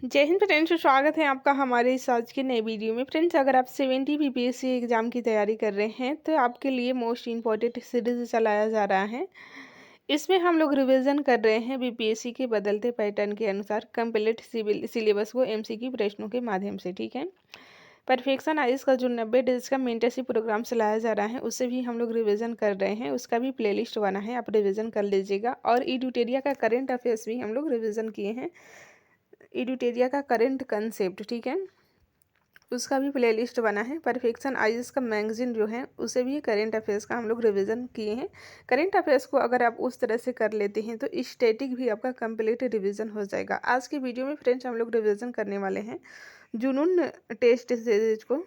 जय हिंद फ्रेंड्स, तो स्वागत है आपका हमारे इस आज के नए वीडियो में। फ्रेंड्स, अगर आप 70 बीपीएससी एग्जाम की तैयारी कर रहे हैं तो आपके लिए मोस्ट इम्पॉर्टेंट सीरीज चलाया जा रहा है। इसमें हम लोग रिवीजन कर रहे हैं बीपीएससी के बदलते पैटर्न के अनुसार कंप्लीट सिविल सिलेबस को एमसीक्यू प्रश्नों के माध्यम से। ठीक है, परफेक्शन आइज का जो 90 डेज का मेंटरशिप प्रोग्राम चलाया जा रहा है उससे भी हम लोग रिवीजन कर रहे हैं। उसका भी प्लेलिस्ट बना है, आप रिवीजन कर लीजिएगा। और एडुटेरिया का करेंट अफेयर्स भी हम लोग रिवीजन किए हैं। एडुटेरिया का करेंट कंसेप्ट, ठीक है, उसका भी प्लेलिस्ट बना है। परफेक्शन आईएएस का मैगजीन जो है उसे भी करेंट अफेयर्स का हम लोग रिवीजन किए हैं। करेंट अफेयर्स को अगर आप उस तरह से कर लेते हैं तो स्टैटिक भी आपका कंप्लीट रिवीजन हो जाएगा। आज की वीडियो में फ्रेंड्स हम लोग रिवीजन करने वाले हैं जुनून टेस्ट सीरीज को।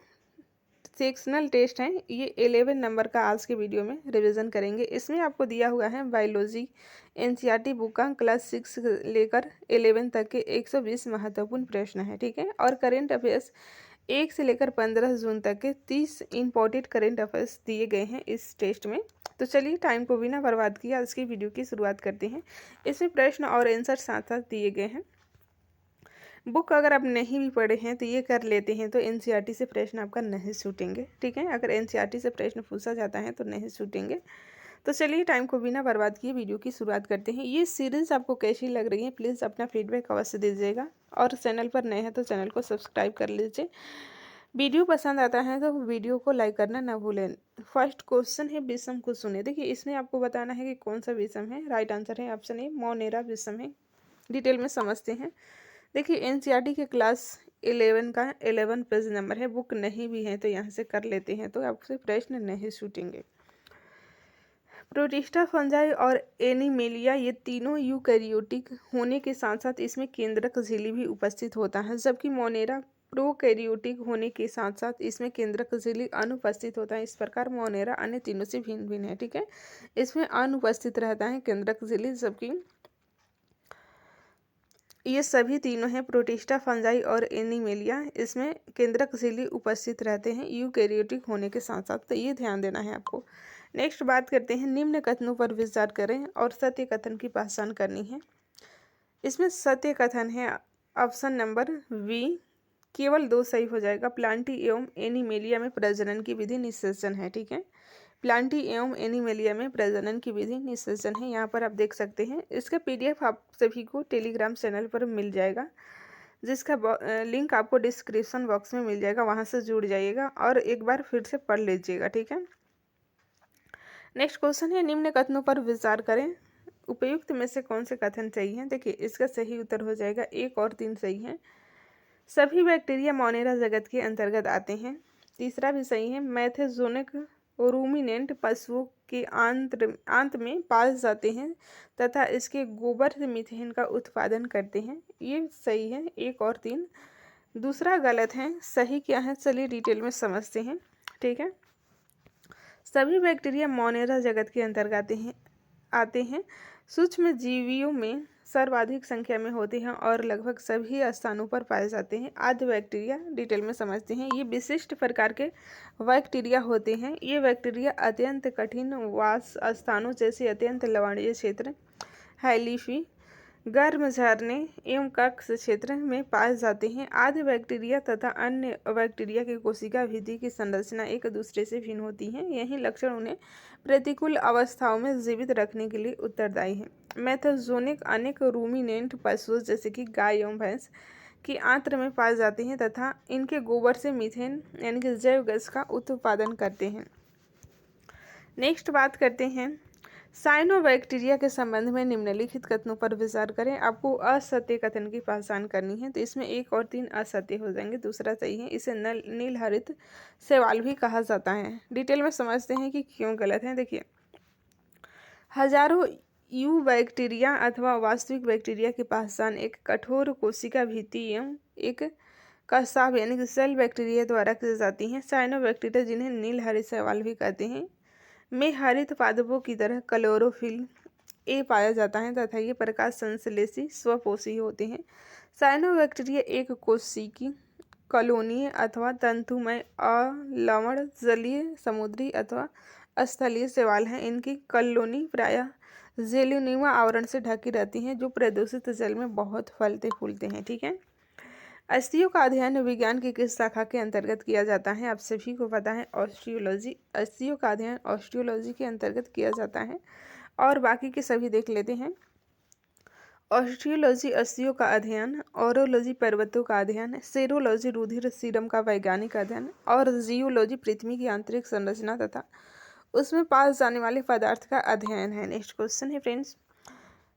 सेक्शनल टेस्ट हैं ये 11 नंबर का आज के वीडियो में रिवीजन करेंगे। इसमें आपको दिया हुआ है बायोलॉजी एनसीईआरटी बुक का क्लास 6 लेकर 11 तक के 120 महत्वपूर्ण प्रश्न है। ठीक है, और करेंट अफेयर्स 1 से लेकर 15 जून तक के 30 इंपॉर्टेंट करेंट अफेयर्स दिए गए हैं इस टेस्ट में। तो चलिए टाइम को बिना बर्बाद किए आज की वीडियो की शुरुआत करते हैं। इसमें प्रश्न और आंसर साथ साथ दिए गए हैं। बुक अगर आप नहीं भी पढ़े हैं तो ये कर लेते हैं तो एनसीईआरटी से प्रश्न आपका नहीं छूटेंगे। ठीक है, अगर एनसीईआरटी से प्रश्न पूछा जाता है तो नहीं छूटेंगे। तो चलिए टाइम को बिना बर्बाद किए वीडियो की शुरुआत करते हैं। ये सीरीज़ आपको कैसी लग रही है प्लीज़ अपना फीडबैक अवश्य दीजिएगा। और चैनल पर नए हैं तो चैनल को सब्सक्राइब कर लीजिए। वीडियो पसंद आता है तो वीडियो को लाइक करना ना भूलें। फर्स्ट क्वेश्चन है विषम को सुने। देखिए, इसमें आपको बताना है कि कौन सा विषम है। राइट आंसर है ऑप्शन ए मोनेरा विषम है। डिटेल में समझते हैं। देखिए, एनसीईआरटी के क्लास 11 का 11 पेज नंबर है। बुक नहीं भी है तो यहाँ से कर लेते हैं तो आपसे प्रश्न नहीं छूटेंगे। प्रोटिस्टा, फंजाई और एनिमेलिया ये तीनों यूकैरियोटिक होने के साथ साथ इसमें केंद्रक झिल्ली भी उपस्थित होता है, जबकि मोनेरा प्रोकैरियोटिक होने के साथ साथ इसमें केंद्रक झिल्ली अनुपस्थित होता है। इस प्रकार मोनेरा अन्य तीनों से भिन्न भिन्न है। ठीक है, इसमें अनुपस्थित रहता है केंद्रक झिल्ली, जबकि ये सभी तीनों हैं प्रोटिस्टा, फंजाई और एनिमेलिया, इसमें केंद्रक झिल्ली उपस्थित रहते हैं यूकैरियोटिक होने के साथ साथ। तो ये ध्यान देना है आपको। नेक्स्ट बात करते हैं, निम्न कथनों पर विचार करें और सत्य कथन की पहचान करनी है। इसमें सत्य कथन है ऑप्शन नंबर बी, केवल 2 सही हो जाएगा। प्लांटी एवं एनिमेलिया में प्रजनन की विधि निषेचन है। ठीक है, प्लांटी एवं एनिमेलिया में प्रजनन की विधि निषेचन है। यहाँ पर आप देख सकते हैं। इसका पीडीएफ आप सभी को टेलीग्राम चैनल पर मिल जाएगा, जिसका लिंक आपको डिस्क्रिप्शन बॉक्स में मिल जाएगा, वहाँ से जुड़ जाइएगा और एक बार फिर से पढ़ लीजिएगा। ठीक है, नेक्स्ट क्वेश्चन है, निम्न कथनों पर विचार करें, उपयुक्त में से कौन से कथन सही हैं। देखिए, इसका सही उत्तर हो जाएगा 1 और 3 सही हैं। सभी बैक्टीरिया मोनेरा जगत के अंतर्गत आते हैं। तीसरा भी सही है। मैथेजोनिक रूमिनेंट पशुओं के आंत में पाए जाते हैं तथा इसके गोबर से मीथेन का उत्पादन करते हैं। ये सही है 1 और 3। दूसरा गलत है। सही क्या है चलिए डिटेल में समझते हैं। ठीक है, सभी बैक्टीरिया मोनेरा जगत के अंतर्गत आते हैं। सूक्ष्म जीवियों में सर्वाधिक संख्या में होते हैं और लगभग सभी स्थानों पर पाए जाते हैं। आद्य बैक्टीरिया डिटेल में समझते हैं। ये विशिष्ट प्रकार के बैक्टीरिया होते हैं। ये बैक्टीरिया अत्यंत कठिन वास स्थानों जैसे अत्यंत लवणीय क्षेत्र, हैलीफी, गर्म झरने एवं कक्ष क्षेत्र में पाए जाते हैं। आद्य बैक्टीरिया तथा अन्य बैक्टीरिया की कोशिका भित्ति की संरचना एक दूसरे से भिन्न होती है। यही लक्षण उन्हें प्रतिकूल अवस्थाओं में जीवित रखने के लिए उत्तरदायी है। मैथोजोनिक अनेक रूमिनेंट पशुओं जैसे कि गाय एवं भैंस की आंत्र में पाए जाते हैं तथा इनके गोबर से मीथेन यानी कि जैव गैस का उत्पादन करते हैं। नेक्स्ट बात करते हैं, साइनोबैक्टीरिया के संबंध में निम्नलिखित कथनों पर विचार करें। आपको असत्य कथन की पहचान करनी है। तो इसमें 1 और 3 असत्य हो जाएंगे, दूसरा सही है। इसे नील हरित शैवाल भी कहा जाता है। डिटेल में समझते हैं कि क्यों गलत है। देखिए, हजारों यू बैक्टीरिया अथवा वास्तविक बैक्टीरिया की पहचान एक कठोर कोशिका भित्ति एवं एक कसाव यानी कि सेल बैक्टीरिया द्वारा की जाती है। साइनोबैक्टीरिया, जिन्हें नील हरित शैवाल भी कहते हैं, में हरित पादपों की तरह क्लोरोफिल ए पाया जाता है तथा ये प्रकाश संश्लेषी स्वपोषी होते हैं। साइनोबैक्टीरिया एक कोशिकी कॉलोनी अथवा तंतुमय अलवण जलीय समुद्री अथवा स्थलीय शैवाल हैं। इनकी कॉलोनी प्रायः जेलीनुमा आवरण से ढकी रहती हैं जो प्रदूषित जल में बहुत फलते फूलते हैं। ठीक है, अस्थियों का अध्ययन विज्ञान की किस शाखा के अंतर्गत किया जाता है? आप सभी को पता है ऑस्टियोलॉजी। अस्थियों का अध्ययन ऑस्टियोलॉजी के अंतर्गत किया जाता है। और बाकी के सभी देख लेते हैं। ऑस्टियोलॉजी अस्थियों का अध्ययन, ऑरोलॉजी पर्वतों का अध्ययन, सेरोलॉजी रुधिर सीरम का वैज्ञानिक अध्ययन और जियोलॉजी पृथ्वी की आंतरिक संरचना तथा उसमें पाए जाने वाले पदार्थ का अध्ययन है। नेक्स्ट क्वेश्चन है फ्रेंड्स,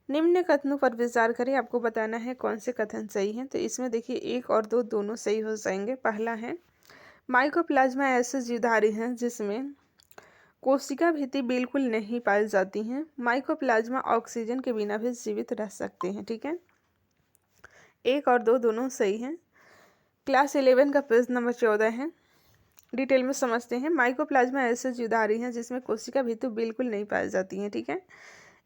निम्न कथनों पर विचार करें। आपको बताना है कौन से कथन सही हैं। तो इसमें देखिए 1 और 2 दोनों सही हो जाएंगे। पहला है माइकोप्लाज्मा ऐसे जीवधारी हैं जिसमें कोशिका भित्ति बिल्कुल नहीं पाई जाती हैं। माइकोप्लाज्मा ऑक्सीजन के बिना भी जीवित रह सकते हैं। ठीक है, 1 और 2 दोनों सही हैं। क्लास 11 का पेज नंबर 14 है। डिटेल में समझते हैं। माइकोप्लाज्मा ऐसे जीवधारी हैं जिसमें कोशिका भित्ति बिल्कुल नहीं पाई जाती हैं। ठीक है,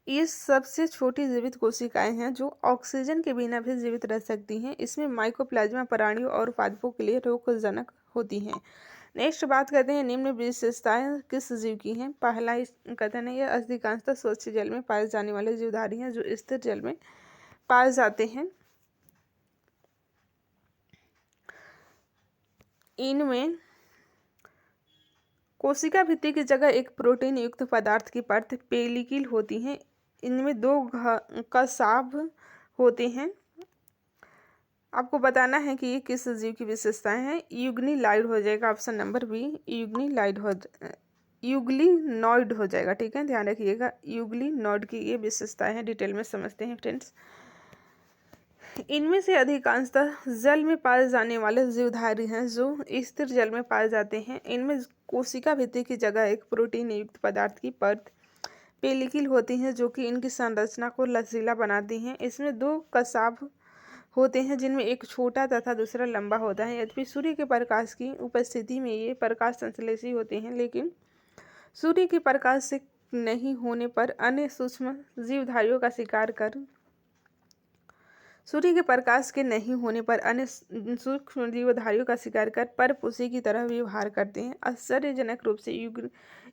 ये सबसे छोटी जीवित कोशिकाएं हैं जो ऑक्सीजन के बिना भी जीवित रह सकती हैं। इसमें माइकोप्लाज्मा प्राणियों और पादपों के लिए रोगजनक होती हैं। नेक्स्ट बात करते हैं निम्न विशेषताएं किस जीव की हैं। पहला कथन है, यह अधिकांशतः स्वच्छ जल में पाए जाने वाले जीवधारी हैं जो स्थिर जल में पाए जाते हैं। इनमें कोशिका भित्ति की जगह एक प्रोटीन युक्त पदार्थ की परत पेलिकल होती है। इनमें 2 कसाभ होते हैं। आपको बताना है कि ये किस जीव की विशेषताएं हैं। यूग्निलाइड हो जाएगा ऑप्शन नंबर बी। यूग्लिनॉइड हो जाएगा। ठीक है, ध्यान रखिएगा। यूग्लिनॉइड की ये विशेषताएं हैं। डिटेल में समझते हैं फ्रेंड्स। इनमें से अधिकांशतः जल में पाए जाने वाले जीवधारी हैं जो स्थिर जल में पाए जाते हैं। इनमें कोशिका भित्ति की जगह एक प्रोटीन युक्त पदार्थ की परत पेलिकल होती हैं जो कि इनकी संरचना को लचीला बनाती हैं। इसमें 2 कसाभ होते हैं जिनमें एक छोटा तथा दूसरा लंबा होता है। यद्यपि सूर्य के प्रकाश की उपस्थिति में ये प्रकाश संश्लेषी होते हैं, लेकिन सूर्य के प्रकाश से नहीं होने पर अन्य सूक्ष्म जीवधारियों का शिकार कर सूक्ष्म जीवधारियों का शिकार कर परपोषी की तरह व्यवहार करते हैं। आश्चर्यजनक रूप से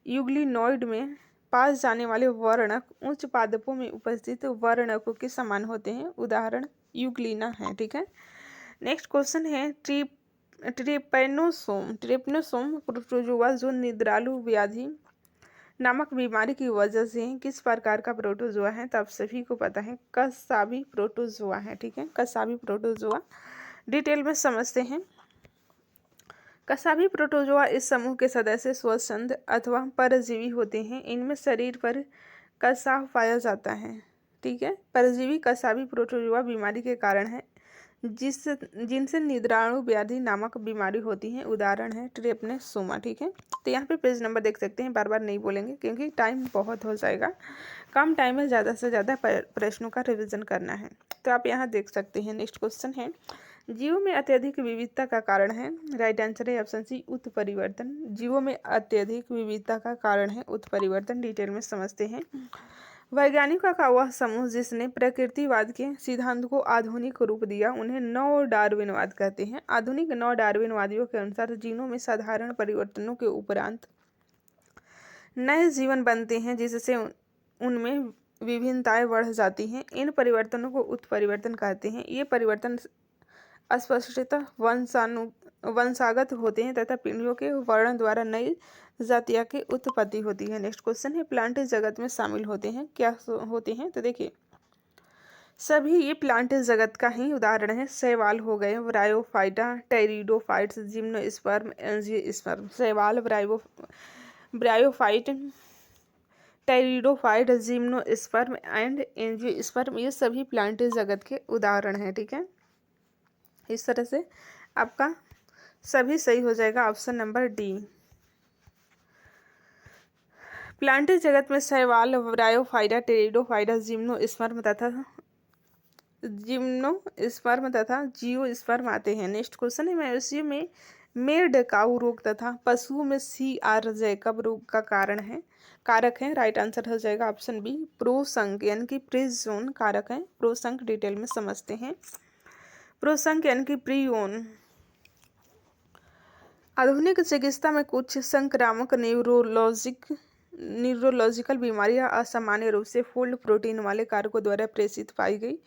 यूग्लिनॉइड में पास जाने वाले वर्णक उच्च पादपों में उपस्थित वर्णकों के समान होते हैं। उदाहरण यूग्लिना है। ठीक है, नेक्स्ट क्वेश्चन है ट्रिपेनोसोम प्रोटोजोआ जो निद्रालु व्याधि नामक बीमारी की वजह से किस प्रकार का प्रोटोजोआ है। तो आप सभी को पता है कसाबी प्रोटोजोआ है। ठीक है, कसाबी प्रोटोजोआ। डिटेल में समझते हैं। कसाबी प्रोटोजोआ इस समूह के सदस्य स्वच्छंद अथवा परजीवी होते हैं। इनमें शरीर पर कसाव पाया जाता है। ठीक है, परजीवी कसाबी प्रोटोजोआ बीमारी के कारण है जिनसे निद्राणु व्याधि नामक बीमारी होती है। उदाहरण है ट्रिपेनोसोमा। ठीक है, तो यहाँ पे पेज नंबर देख सकते हैं। बार बार नहीं बोलेंगे क्योंकि टाइम बहुत हो जाएगा। कम टाइम में ज़्यादा से ज़्यादा प्रश्नों का रिवीजन करना है। तो आप यहाँ देख सकते हैं। नेक्स्ट क्वेश्चन है जीवों में अत्यधिक विविधता का कारण है। राइट आंसर है ऑप्शन सी उत्परिवर्तन। जीवों में अत्यधिक विविधता का कारण है उत्परिवर्तन। डिटेल में समझते हैं। वैज्ञानिकों का वह समूह जिसने प्रकृतिवाद के सिद्धांत को आधुनिक रूप दिया उन्हें नव डार्विनवाद कहते हैं। आधुनिक नव डार्विनवादियों के अनुसार जीनों में साधारण परिवर्तनों के उपरांत नए जीवन बनते हैं जिससे उनमें विभिन्नताएं बढ़ जाती हैं। इन परिवर्तनों को उत्परिवर्तन कहते हैं। ये परिवर्तन अस्पष्टतः वंशागत होते हैं तथा पीढ़ियों के वर्णन द्वारा नई जातियों की उत्पत्ति होती है। नेक्स्ट क्वेश्चन है प्लांट जगत में शामिल होते हैं। क्या होते हैं? तो देखिए सभी ये प्लांट जगत का ही उदाहरण है। शैवाल हो गए, ब्रायोफाइटा, टेरिडोफाइट्स, जिम्नोस्पर्म, एंजियोस्पर्म। शैवाल, bryophyte, pteridophyte, gymnosperm and angiosperm ये सभी प्लांट जगत के उदाहरण हैं। ठीक है, इस तरह से आपका सभी सही हो जाएगा। Option number D. प्लांट जगत में शैवाल, ब्रायोफाइटा, टेरिडोफाइटा, जिम्नोस्पर्म तथा जियोस्पर्म आते हैं। नेक्स्ट क्वेश्चन है मवेशियों में मेड काउ रोग तथा पशुओं में CR जैकब रोग का कारक है। राइट आंसर हो जाएगा ऑप्शन बी प्रोसंक यानी कि प्रिजोन कारक है। प्रोसंक डिटेल में समझते हैं। प्रोसंक यानी कि प्रियोन। आधुनिक चिकित्सा में कुछ संक्रामक न्यूरोलॉजिकल बीमारियां असामान्य रूप से फोल्ड प्रोटीन वाले कारकों द्वारा प्रेषित पाई गई।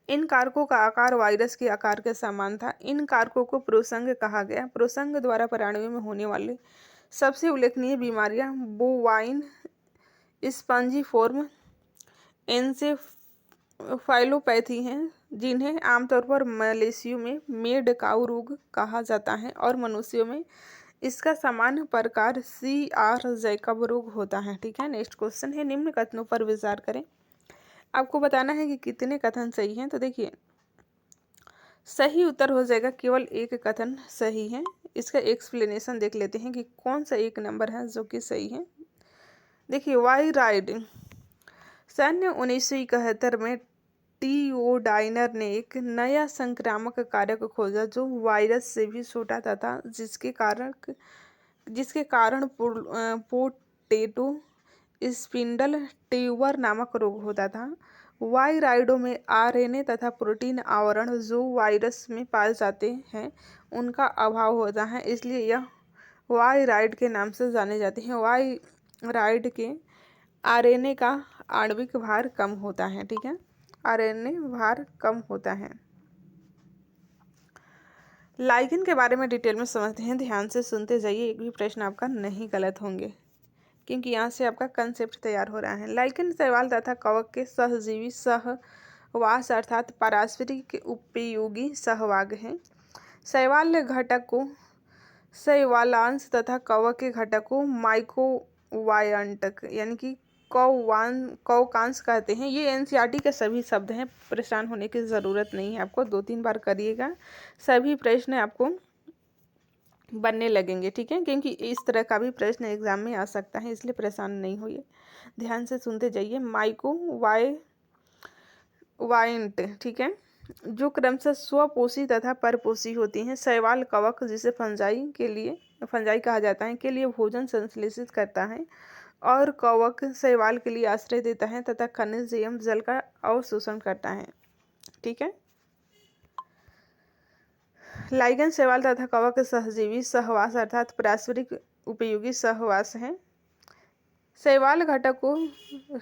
इन कारकों का आकार वायरस के आकार के समान था। इन कारकों को प्रोसंग कहा गया। प्रोसंग द्वारा प्राणियों में होने वाले सबसे उल्लेखनीय बीमारियां बोवाइन स्पंजिफोर्म एन्सेफेलोपैथी हैं, जिन्हें आमतौर पर मवेशियों में मेड काउ रोग कहा जाता है और मनुष्यों में इसका सामान्य प्रकार CR जैकब रोग होता है। ठीक है, नेक्स्ट क्वेश्चन है, निम्न कथनों पर विचार करें। आपको बताना है कि कितने कथन सही हैं। तो देखिए, सही उत्तर हो जाएगा केवल एक कथन सही है। इसका एक्सप्लेनेशन देख लेते हैं कि कौन सा एक नंबर है जो कि सही है। देखिए, वाई राइड सन 1971 में टीओडाइनर ने एक नया संक्रामक कारक खोजा जो वायरस से भी छोटा था, जिसके कारण पोटैटो स्पिंडल ट्यूबर नामक रोग होता था। वायराइडों में RNA तथा प्रोटीन आवरण जो वायरस में पाए जाते हैं उनका अभाव होता है, इसलिए यह वायराइड के नाम से जाने जाते हैं। वायराइड के RNA का आणविक भार कम होता है। ठीक है, RNA भार कम होता है। लाइगेन के बारे में डिटेल में समझते हैं, ध्यान से सुनते जाइए, एक भी प्रश्न आपका नहीं गलत होंगे क्योंकि यहाँ से आपका कंसेप्ट तैयार हो रहा है। लाइगेन शैवाल तथा कवक के सहजीवी सहवास अर्थात पारस्परिक उपयोगी सहभाग है। शैवाल घटक को शैवालांश तथा कवक के घटक को माइक्रोवायंटक यानी कि कवकांश कहते हैं। ये NCERT के सभी शब्द हैं, परेशान होने की ज़रूरत नहीं है आपको, 2-3 बार करिएगा, सभी प्रश्न आपको बनने लगेंगे। ठीक है, क्योंकि इस तरह का भी प्रश्न एग्जाम में आ सकता है, इसलिए परेशान नहीं होइए, ध्यान से सुनते जाइए। माइक्रोवायंट, ठीक है, जो क्रमशः स्वपोषी तथा परपोषी होती हैं। शैवाल कवक, जिसे फंजाई कहा जाता है, के लिए भोजन संश्लेषित करता है और कवक शैवाल के लिए आश्रय देता है तथा खनिज एवं जल का अवशोषण करता है। ठीक है, लाइगेन शैवाल तथा कवक सहजीवी सहवास अर्थात पारस्परिक उपयोगी सहवास है। शैवाल घटक को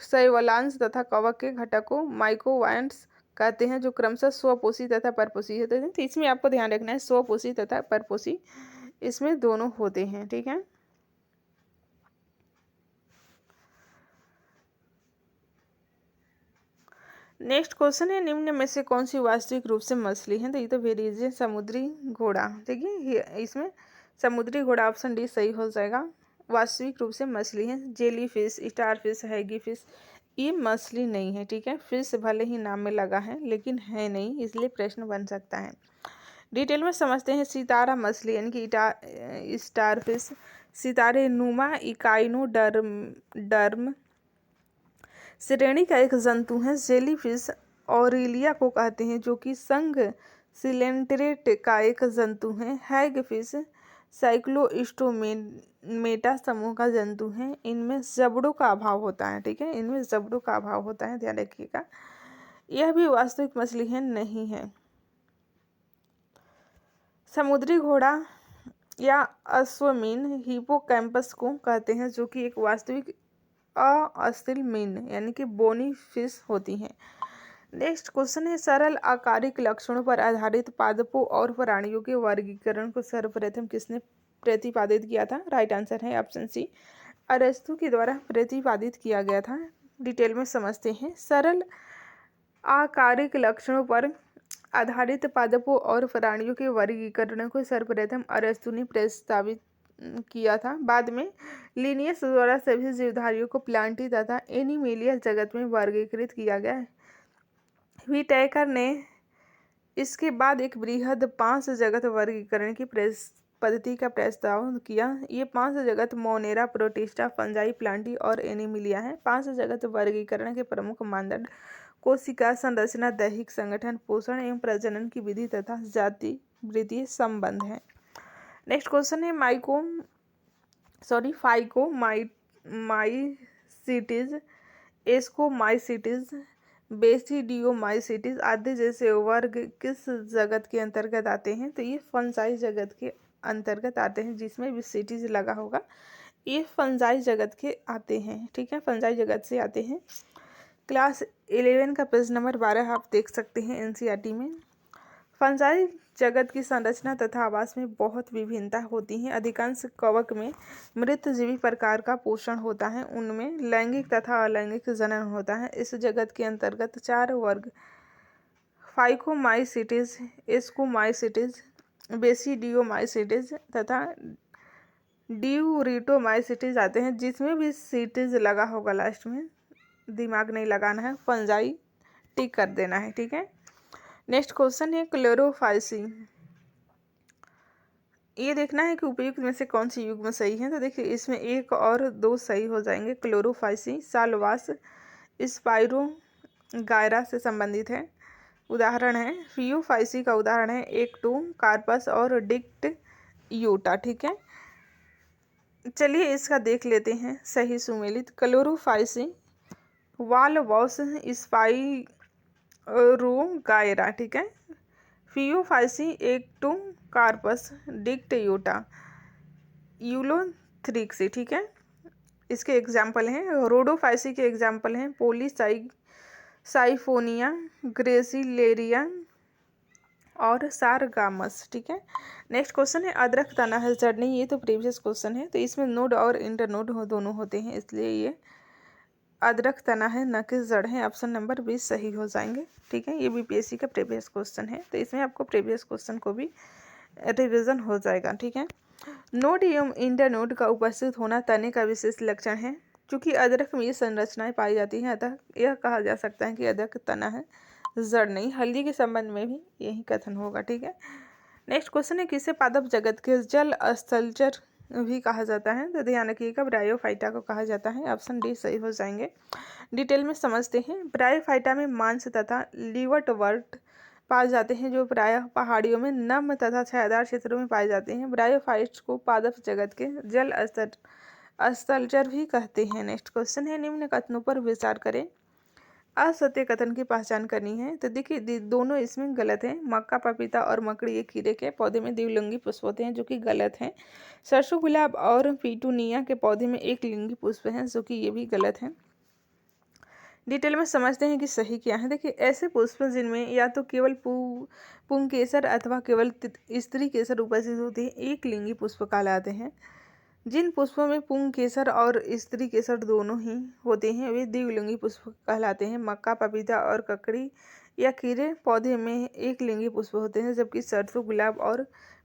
शैवालांश तथा कवक के घटक को माइक्रोवायंट्स कहते हैं, जो क्रमशः स्वपोषी तथा परपोषी होते हैं। तो इसमें आपको ध्यान रखना है, स्वपोषी तथा परपोषी इसमें दोनों होते हैं। ठीक है, नेक्स्ट क्वेश्चन है, निम्न में से कौन सी वास्तविक रूप से मछली है। तो ये तो वेरी इजी है, समुद्री घोड़ा। देखिए, इसमें समुद्री घोड़ा ऑप्शन डी सही हो जाएगा। वास्तविक रूप से मछली है। जेली फिश, स्टार फिश, हैगी फिश, ये मछली नहीं है। ठीक है, फिश भले ही नाम में लगा है लेकिन है नहीं, इसलिए प्रश्न बन सकता है। डिटेल में समझते हैं। सितारा मछली यानी कि स्टार फिश सितारे नुमा इकाइनोडर्म श्रेणी का एक जंतु है। जेलीफिश ऑरिलिया को कहते हैं, जो कि संघ सिलेंट्रेट का एक जंतु है। हैगफिश साइक्लोस्टोमेटा समूह का जंतु है। इनमें जबड़ों का अभाव होता है। ठीक है, इनमें जबड़ों का अभाव होता है, ध्यान रखिएगा। यह भी वास्तविक मछली है नहीं है। समुद्री घोड़ा या अश्वमीन हिपोकैम्पस को कहते हैं, जो कि एक वास्तविक अस्थिल मीन यानी कि बोनी फिश होती हैं। नेक्स्ट क्वेश्चन है, सरल आकारिक लक्षणों पर आधारित पादपों और प्राणियों के वर्गीकरण को सर्वप्रथम किसने प्रतिपादित किया था। राइट आंसर है ऑप्शन सी, अरस्तु के द्वारा प्रतिपादित किया गया था। डिटेल में समझते हैं। सरल आकारिक लक्षणों पर आधारित पादपों और प्राणियों के वर्गीकरण को सर्वप्रथम अरस्तु ने प्रस्तावित किया था। बाद में लिनियस द्वारा सभी जीवधारियों को प्लांटी तथा एनिमेलिया जगत में वर्गीकृत किया गया। व्हिटेकर ने इसके बाद एक बृहद 5 जगत वर्गीकरण की पद्धति का प्रस्ताव किया। ये 5 जगत मोनेरा, प्रोटिस्टा, फंजाई, प्लांटी और एनिमिलिया है। 5 जगत वर्गीकरण के प्रमुख मानदंड कोशिका संरचना, दैहिक संगठन, पोषण एवं प्रजनन की विधि तथा जाति वृद्धि संबंध है। नेक्स्ट क्वेश्चन है, फाइकोमाइसीटीज, एस्कोमाइसीटीज, बेसिडियोमाइसीटीज आदि जैसे वर्ग किस जगत के अंतर्गत आते हैं। तो ये फंजाई जगत के अंतर्गत आते हैं, जिसमें विसिटीज लगा होगा, ये फंजाई जगत के आते हैं। ठीक है, फंजाई जगत से आते हैं। क्लास 11 का पेज नंबर 12 आप देख सकते हैं एनसीईआरटी में। फंजाई जगत की संरचना तथा आवास में बहुत विभिन्नता होती है। अधिकांश कवक में मृतजीवी प्रकार का पोषण होता है, उनमें लैंगिक तथा अलैंगिक जनन होता है। इस जगत के अंतर्गत 4 वर्ग फाइकोमाइसीटीज, एस्कोमाइसीटीज, बेसिडियोमाइसीटीज तथा ड्यूरिटोमाइसीटीज आते हैं। जिसमें भी सीटीज लगा होगा लास्ट में, दिमाग नहीं लगाना है, फंजाई टिक कर देना है, ठीक है। नेक्स्ट क्वेश्चन है क्लोरोफाइसी। ये देखना है कि उपयुक्त में से कौन सी युग्म सही है। तो देखिए इसमें 1 और 2 सही हो जाएंगे। क्लोरोफाइसी सालवास स्पाइरो गायरा से संबंधित है। उदाहरण है फियोफाइसी का उदाहरण है एक्टो कार्पस और डिक्ट यूटा, ठीक है। चलिए इसका देख लेते हैं सही सुमेलित। क्लोरोफाइसी वालवॉस स्पाइरो गायरा, ठीक है। Phaeophyceae ectocarpus dictyota ulothrix, ठीक है। इसके एग्जाम्पल हैं। रोडोफाइसी के एग्जाम्पल हैं साइफोनिया, ग्रेसिलेरिया और सारगामस, ठीक है। नेक्स्ट क्वेश्चन है अदरक तना है जड़ नहीं। ये तो प्रीवियस क्वेश्चन है, तो इसमें नोड और इंटरनोड दोनों होते हैं, इसलिए ये अदरक तना है न कि जड़ है। ऑप्शन नंबर 20 सही हो जाएंगे, ठीक है। ये बीपीएससी का प्रीवियस क्वेश्चन है, तो इसमें आपको प्रीवियस क्वेश्चन को भी रिवीजन हो जाएगा, ठीक है। नोड एवं इंटरनोड का उपस्थित होना तने का विशेष लक्षण है। क्योंकि अदरक में ये संरचनाएं पाई जाती हैं, अतः यह कहा जा सकता है कि अदरक तना है, जड़ नहीं। हल्दी के संबंध में भी यही कथन होगा, ठीक है। नेक्स्ट क्वेश्चन है किसे पादप जगत के जल स्थलचर भी कहा जाता है। तो ध्यान रखिएगा ब्रायोफाइटा को कहा जाता है। ऑप्शन डी सही हो जाएंगे। डिटेल में समझते हैं। ब्रायोफाइटा में मांस तथा लीवरवर्ट पाए जाते हैं, जो प्रायः पहाड़ियों में नम तथा छायादार क्षेत्रों में पाए जाते हैं। ब्रायोफाइट्स को पादप जगत के जल स्थलचर भी कहते हैं। नेक्स्ट क्वेश्चन है निम्न कथनों पर विचार करें। असत्य कथन की पहचान करनी है। तो देखिए दोनों इसमें गलत है। मक्का, पपीता और मकड़ी ये खीरे के पौधे में द्विलिंगी पुष्प होते हैं, जो कि गलत है। सरसों, गुलाब और पीटूनिया के पौधे में एक लिंगी पुष्प है, जो कि ये भी गलत है। डिटेल में समझते हैं कि सही क्या है। देखिए ऐसे पुष्प जिनमें या तो केवल पुंकेसर अथवा केवल स्त्री केसर उपस्थित होते हैं, एक लिंगी पुष्प कहलाते हैं। जिन पुष्पों में पुंकेसर और स्त्री केसर दोनों ही होते हैं, वे द्विलिंगी पुष्प कहलाते हैं। मक्का, पपीता और ककड़ी या खीरे पौधे में एक लिंगी पुष्प होते हैं, जबकि सरसों, गुलाब और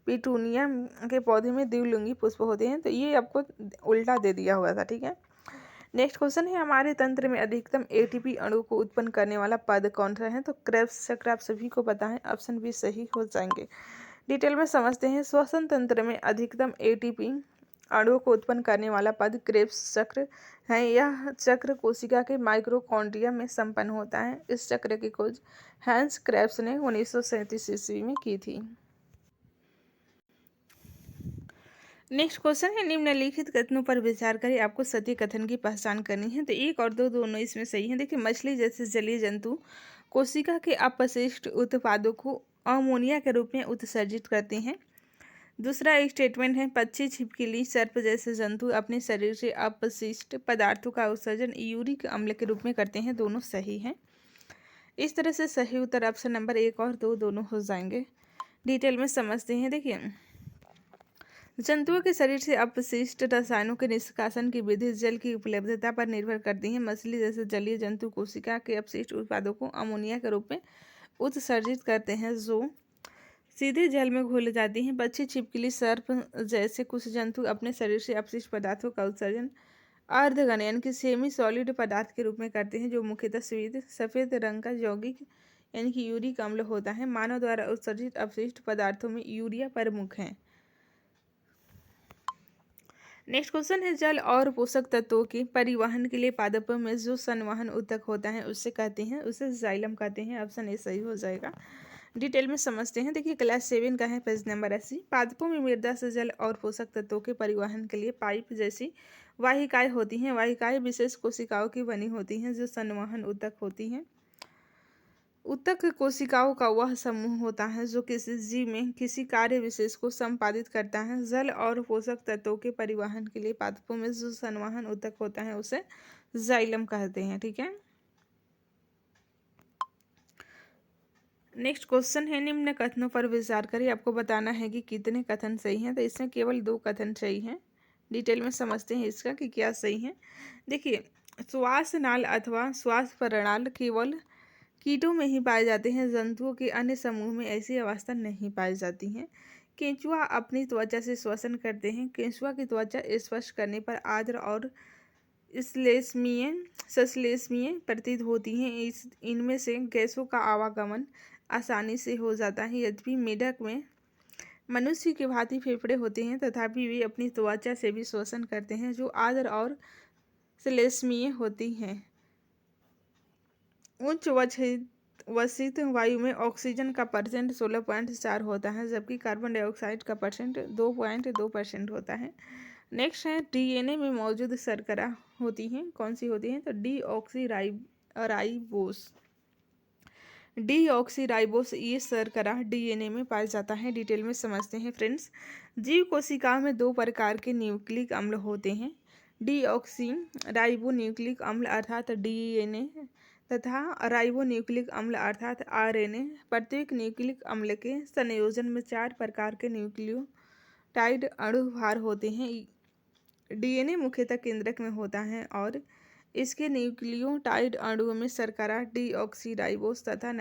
पिटूनिया के पौधे में द्विलिंगी पुष्प होते हैं। तो ये आपको उल्टा दे दिया हुआ था, ठीक है। नेक्स्ट क्वेश्चन है हमारे तंत्र में अधिकतम एटीपी अणु को उत्पन्न करने वाला पद कौन सा है। तो क्रेब्स चक्र आप सभी को पता है। ऑप्शन भी सही हो जाएंगे। डिटेल में समझते हैं। श्वसन तंत्र में अधिकतम एटीपी अणुओं को उत्पन्न करने वाला पद क्रेब्स चक्र है। यह चक्र कोशिका के माइक्रोकॉन्ड्रिया में संपन्न होता है। इस चक्र की खोज हैंस क्रेब्स ने 1937 ईस्वी में की थी। नेक्स्ट क्वेश्चन है निम्नलिखित कथनों पर विचार करें। आपको सत्य कथन की पहचान करनी है। तो 1 और 2 दोनों इसमें सही हैं। देखिए मछली जैसे जलीय जंतु कोशिका के अपशिष्ट उत्पादों को अमोनिया के रूप में उत्सर्जित करते हैं। दूसरा एक स्टेटमेंट है पक्षी, छिपकली, सर्प जैसे जंतु अपने शरीर से अपशिष्ट पदार्थों का उत्सर्जन यूरिक अम्ल के रूप में करते हैं। दोनों सही हैं। इस तरह से सही उत्तर ऑप्शन नंबर 1 और 2 दोनों हो जाएंगे। डिटेल में समझते हैं। देखिए जंतुओं के शरीर से अपशिष्ट रसायनों के निष्कासन की विधि जल की उपलब्धता पर निर्भर करती है। मछली जैसे जलीय जंतु कोशिका के अपशिष्ट उत्पादों को अमोनिया के रूप में उत्सर्जित करते हैं, जो सीधे जल में घुल जाती हैं। पक्षी, छिपकली, सर्प जैसे कुछ जंतु अपने शरीर से अपशिष्ट पदार्थों का उत्सर्जन अर्धघन यानी कि सेमी सॉलिड पदार्थ के रूप में करते हैं, जो मुख्यतः सफेद रंग का यौगिक यानी कि यूरिक अम्ल होता है। मानव द्वारा उत्सर्जित अपशिष्ट पदार्थों में यूरिया प्रमुख है। नेक्स्ट क्वेश्चन है जल और पोषक तत्वों के परिवहन के लिए पादपों में जो संवहन ऊतक होता है उससे कहते हैं, उसे जाइलम कहते हैं। ऑप्शन ए सही हो जाएगा। डिटेल में समझते हैं। देखिए क्लास 7 का है पेज नंबर 80। पादपों में मृदा से जल और पोषक तत्वों के परिवहन के लिए पाइप जैसी वाहिकाएं होती हैं। वाहिकाएं विशेष कोशिकाओं की बनी होती हैं जो संवहन ऊतक होती हैं। ऊतक कोशिकाओं का वह समूह होता है जो किसी जीव में किसी कार्य विशेष को संपादित करता है। जल और पोषक तत्वों के परिवहन के लिए पादपों में जो संवहन ऊतक होता है उसे जाइलम कहते हैं, ठीक है। नेक्स्ट क्वेश्चन है, निम्न कथनों पर विचार करिए। आपको बताना है कि कितने कथन सही हैं। तो इसमें केवल 2 कथन सही हैं। डिटेल में समझते हैं इसका कि क्या सही है। देखिए, श्वास नाल अथवा श्वास प्रणाल केवल कीटों में ही पाए जाते हैं, जंतुओं के अन्य समूह में ऐसी अवस्था नहीं पाई जाती है। केंचुआ अपनी त्वचा से श्वसन करते हैं। केंचुआ की त्वचा स्पर्श करने पर आर्द्र और श्लेष्मीय सश्लेष्मीय प्रतीत होती हैं। इनमें से गैसों का आवागमन आसानी से हो जाता है। यद्यपि मेढक में मनुष्य के भांति फेफड़े होते हैं, तथापि वे अपनी त्वचा से भी श्वसन करते हैं, जो आर्द्र और श्लेष्मीय होती हैं। उच्च वसित वायु में ऑक्सीजन का परसेंट 16.4 होता है, जबकि कार्बन डाइऑक्साइड का परसेंट 2.2% होता है। नेक्स्ट है, डीएनए में मौजूद शर्करा होती हैं। कौन सी होती हैं? तो डीऑक्सीराइबोस। डीऑक्सीराइबोस ये शर्करा डीएनए में पाया जाता है। डिटेल में समझते हैं फ्रेंड्स। जीव कोशिकाओं में 2 प्रकार के न्यूक्लिक अम्ल होते हैं, डीऑक्सी राइबोन्यूक्लिक अम्ल अर्थात डीएनए तथा राइबोन्यूक्लिक अम्ल अर्थात आरएनए। प्रत्येक न्यूक्लिक अम्ल के संयोजन में 4 प्रकार के न्यूक्लियोटाइड अणु भार होते हैं। डीएनए मुख्यतः केंद्रक में होता है और इसके न्यूक्लियोटाइड अणुओं में शर्करा डीऑक्सीराइबोस तथा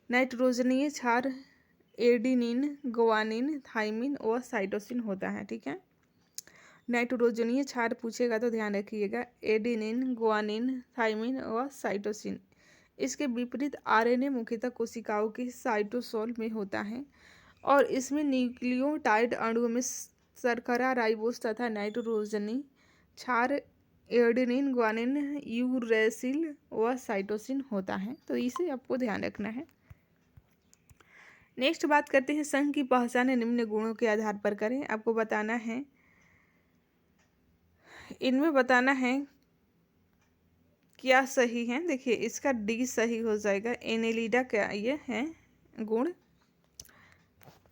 नाइट्रोजनीय क्षार एडिनिन, गुआनिन, थाइमिन व साइटोसिन होता है। ठीक है, नाइट्रोजनीय क्षार पूछेगा तो ध्यान रखिएगा, एडिनिन, गुआनिन, थाइमिन व साइटोसिन। इसके विपरीत आरएनए मुख्यतः कोशिकाओं के साइटोसोल में होता है और इसमें न्यूक्लियोटाइड अणुओं में शर्करा राइबोस तथा नाइट्रोजनी क्षार एडेनिन, ग्वानिन, यूरेसिल व साइटोसिन होता है। तो इसे आपको ध्यान रखना है। नेक्स्ट बात करते हैं, संघ की पहचान निम्न गुणों के आधार पर करें। आपको बताना है, इनमें बताना है क्या सही है। देखिए, इसका डी सही हो जाएगा। एनेलिडा क्या ये है गुण?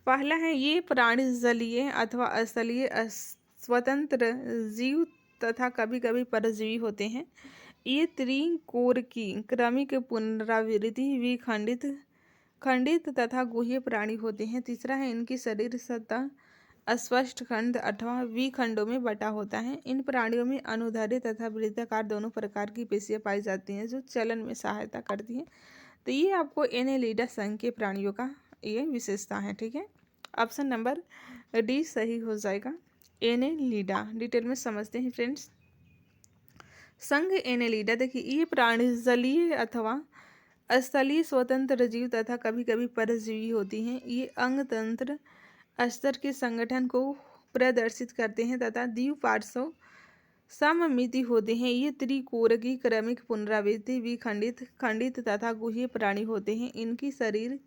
पहला है, ये प्राणी जलीय अथवा स्थलीय स्वतंत्र जीव तथा कभी कभी परजीवी होते हैं। ये त्रिकोरकी क्रमिक पुनरावृत्ति खंडित तथा गुह्य प्राणी होते हैं। तीसरा है, इनकी शरीर सतह अस्पष्ट खंड अथवा विखंडों में बटा होता है। इन प्राणियों में अनुदैर्ध्य तथा वृत्ताकार दोनों प्रकार की पेशियां पाई जाती हैं, जो चलन में सहायता करती हैं। तो ये आपको एनेलिडा संघ के प्राणियों का ये विशेषता है। ठीक है, ऑप्शन नंबर डी सही हो जाएगा, एनेलिडा। डिटेल में समझते हैं फ्रेंड्स। संघ एनेलिडा, देखिए, ये प्राणी जलीय अथवा स्थलीय स्वतंत्र जीव तथा कभी कभी परजीवी होती हैं। ये अंग तंत्र स्तर के संगठन को प्रदर्शित करते हैं तथा द्विपार्श्व सममिति होते हैं। ये त्रिकोरकी क्रमिक पुनरावृत्ति विखंडित खंडित तथा गुह्य प्राणी होते हैं। इनकी शरीर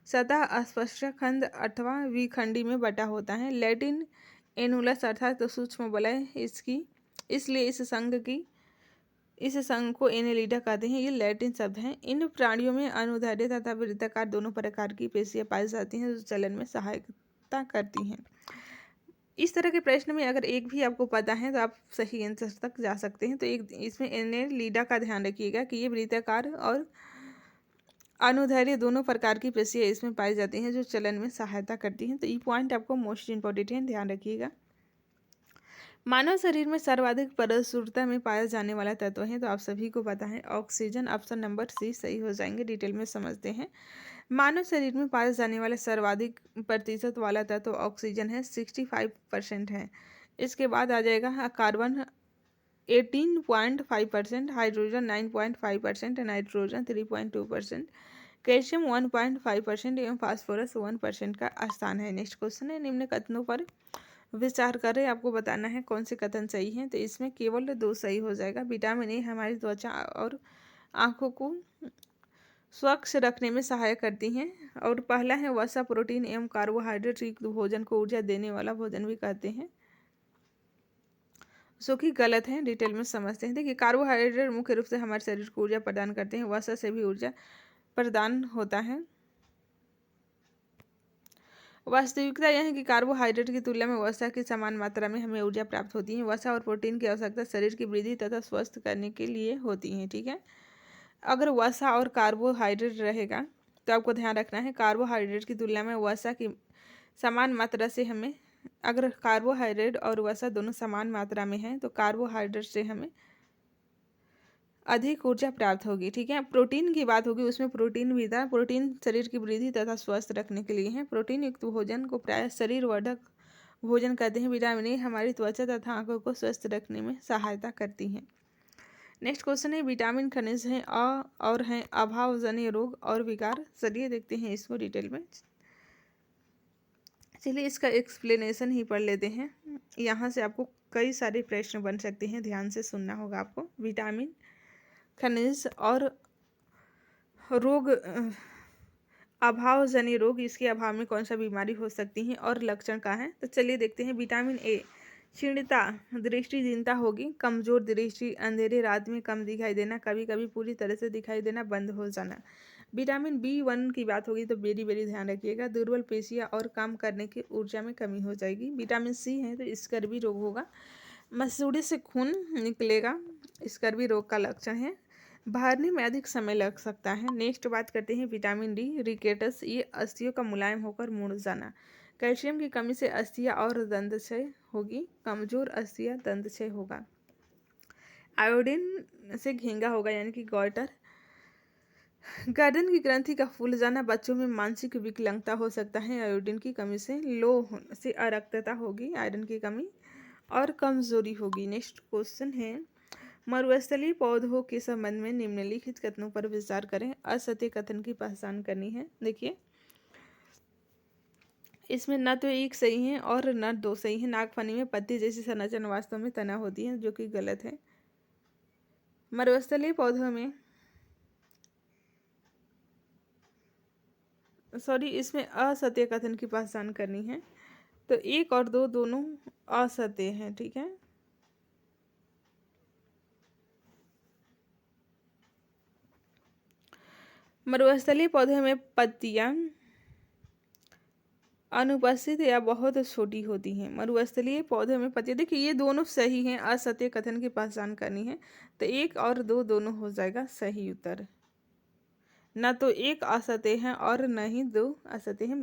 सतह अस्पष्ट खंड अथवा विखंडी में बटा होता है। लैटिन एनुलस अर्थात सूक्ष्म वलय इसकी, इसलिए इस संघ को एनेलिडा कहते हैं। ये लैटिन शब्द है। इन प्राणियों में अनुदैर्ध्य तथा वृत्ताकार दोनों प्रकार की पेशियां पाई जाती हैं, जो चलन में सहायता करती हैं। इस तरह के प्रश्न में अगर एक भी आपको पता है तो आप सही आंसर तक जा सकते हैं। तो एक इसमें एनेलिडा का ध्यान रखिएगा कि ये वृत्ताकार और अनुदैर्ध्य दोनों प्रकार की पेशियां इसमें पाई जाती हैं, जो चलन में सहायता करती हैं। तो ये पॉइंट आपको मोस्ट इंपॉर्टेंट है, ध्यान रखिएगा। मानव शरीर में सर्वाधिक प्रचुरता में पाया जाने वाला तत्व है, तो आप सभी को पता है ऑक्सीजन। ऑप्शन नंबर सी सही हो जाएंगे। डिटेल में समझते हैं। मानव शरीर में पाया जाने वाला सर्वाधिक प्रतिशत वाला तत्व ऑक्सीजन है, 65% है। इसके बाद आ जाएगा कार्बन 18.5%, हाइड्रोजन 9.5%, नाइट्रोजन 3.2%, कैल्शियम 1.5% एवं फास्फोरस 1% का स्थान है। नेक्स्ट क्वेश्चन है, निम्न कथनों पर विचार करें। आपको बताना है कौन से कथन सही हैं। तो इसमें केवल 2 सही हो जाएगा। विटामिन ए हमारी त्वचा और आँखों को स्वच्छ रखने में सहायक करती हैं। और पहला है, वसा, प्रोटीन एवं कार्बोहाइड्रेट युक्त भोजन को ऊर्जा देने वाला भोजन भी कहते हैं, जो कि गलत है। डिटेल में समझते हैं। देखिए, कार्बोहाइड्रेट मुख्य रूप से हमारे शरीर को ऊर्जा प्रदान करते हैं। वसा से भी ऊर्जा प्रदान होता है। वास्तविकता यह है कि कार्बोहाइड्रेट की तुलना में वसा की समान मात्रा में हमें ऊर्जा प्राप्त होती है। वसा और प्रोटीन की आवश्यकता शरीर की वृद्धि तथा स्वस्थ करने के लिए होती है। ठीक है, अगर वसा और कार्बोहाइड्रेट रहेगा तो आपको ध्यान रखना है कार्बोहाइड्रेट की तुलना में वसा की समान मात्रा से हमें, अगर कार्बोहाइड्रेट और वसा दोनों समान मात्रा में हैं तो कार्बोहाइड्रेट से हमें अधिक ऊर्जा प्राप्त होगी। ठीक है, प्रोटीन की बात होगी, उसमें प्रोटीन भी था। प्रोटीन शरीर की वृद्धि तथा स्वस्थ रखने के लिए है। प्रोटीन युक्त भोजन को प्रायः शरीर वर्धक भोजन कहते हैं। विटामिन ए हमारी त्वचा तथा आंखों को स्वस्थ रखने में सहायता करती हैं। नेक्स्ट क्वेश्चन है विटामिन खनिज हैं और हैं अभावजन्य रोग और विकार। चलिए देखते हैं इसको डिटेल में। चलिए इसका एक्सप्लेनेशन ही पढ़ लेते हैं। यहाँ से आपको कई सारे प्रश्न बन सकते हैं, ध्यान से सुनना होगा आपको। विटामिन खनिज और रोग, अभावजन्य रोग, इसके अभाव में कौन सा बीमारी हो सकती है और लक्षण क्या है। तो चलिए देखते हैं। विटामिन ए क्षीणता, दृष्टिहीनता होगी, कमजोर दृष्टि, अंधेरे रात में कम दिखाई देना, कभी कभी पूरी तरह से दिखाई देना बंद हो जाना। विटामिन B1 की बात होगी तो वेरी वेरी ध्यान रखिएगा, दुर्बल पेशियां और काम करने की ऊर्जा में कमी हो जाएगी। विटामिन सी है तो स्कर्वी रोग होगा, मसूड़े से खून निकलेगा, स्कर्वी रोग का लक्षण है। भरने में अधिक समय लग सकता है। नेक्स्ट बात करते हैं विटामिन डी रिकेटस, ये अस्थियों का मुलायम होकर मुड़ जाना। कैल्शियम की कमी से अस्थियां और दंतक्षय होगी, कमजोर अस्थियां दंतक्षय होगा। आयोडीन से घेंगा होगा यानी कि गॉइटर। गर्दन की ग्रंथि का फूल जाना, बच्चों में मानसिक विकलांगता हो सकता है आयोडीन की कमी से। लो से अरक्तता होगी, आयरन की कमी और कमजोरी होगी। नेक्स्ट क्वेश्चन है मरुस्थलीय पौधों के संबंध में निम्नलिखित कथनों पर विचार करें। असत्य कथन की पहचान करनी है। देखिए इसमें न तो एक सही है और न दो सही है। नागफनी में पत्ती जैसी संरचना वास्तव में तना होती है, जो कि गलत है। मरुस्थलीय पौधों में इसमें असत्य कथन की पहचान करनी है। तो एक और दो दोनों असत्य हैं। ठीक है, मरुस्थलीय पौधे में पत्तियां अनुपस्थित या बहुत छोटी होती हैं। मरुस्थलीय पौधे में पत्तियां, देखिए ये दोनों सही हैं। असत्य कथन की पहचान करनी है तो एक और दो दोनों हो जाएगा सही उत्तर। न तो एक असत्य है और न ही दो असत्य है।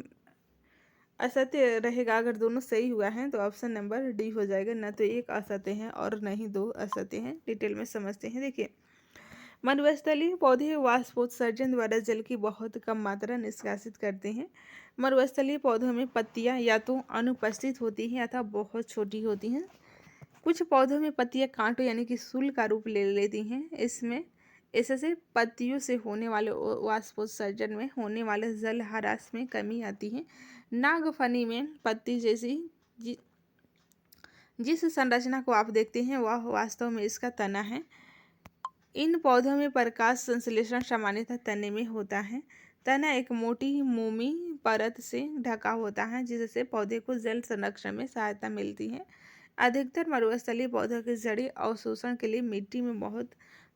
असत्य रहेगा अगर दोनों सही हुआ है तो ऑप्शन नंबर डी हो जाएगा। न तो एक असत्य है और न ही दो असत्य हैं। डिटेल में समझते हैं। देखिए मरुस्थलीय पौधे वाष्पोत्सर्जन द्वारा जल की बहुत कम मात्रा निष्कासित करते हैं। मरुस्थलीय पौधों में पत्तियां या तो अनुपस्थित होती हैं अथवा बहुत छोटी होती हैं। कुछ पौधों में पत्तियां कांटों यानी कि शूल का रूप ले लेती हैं। इससे पत्तियों से होने वाले वाष्पोत्सर्जन में होने वाले जल ह्रास में कमी आती है। नागफनी में पत्ती जैसी जिस संरचना को आप देखते हैं वह वास्तव में इसका तना है। इन पौधों में प्रकाश संश्लेषण सामान्यतः तने में होता है। तना एक मोटी मोमी परत से ढका होता है जिससे पौधे को जल संरक्षण में सहायता मिलती है। अधिकतर मरुस्थलीय पौधों की जड़ें अवशोषण के लिए मिट्टी में बहुत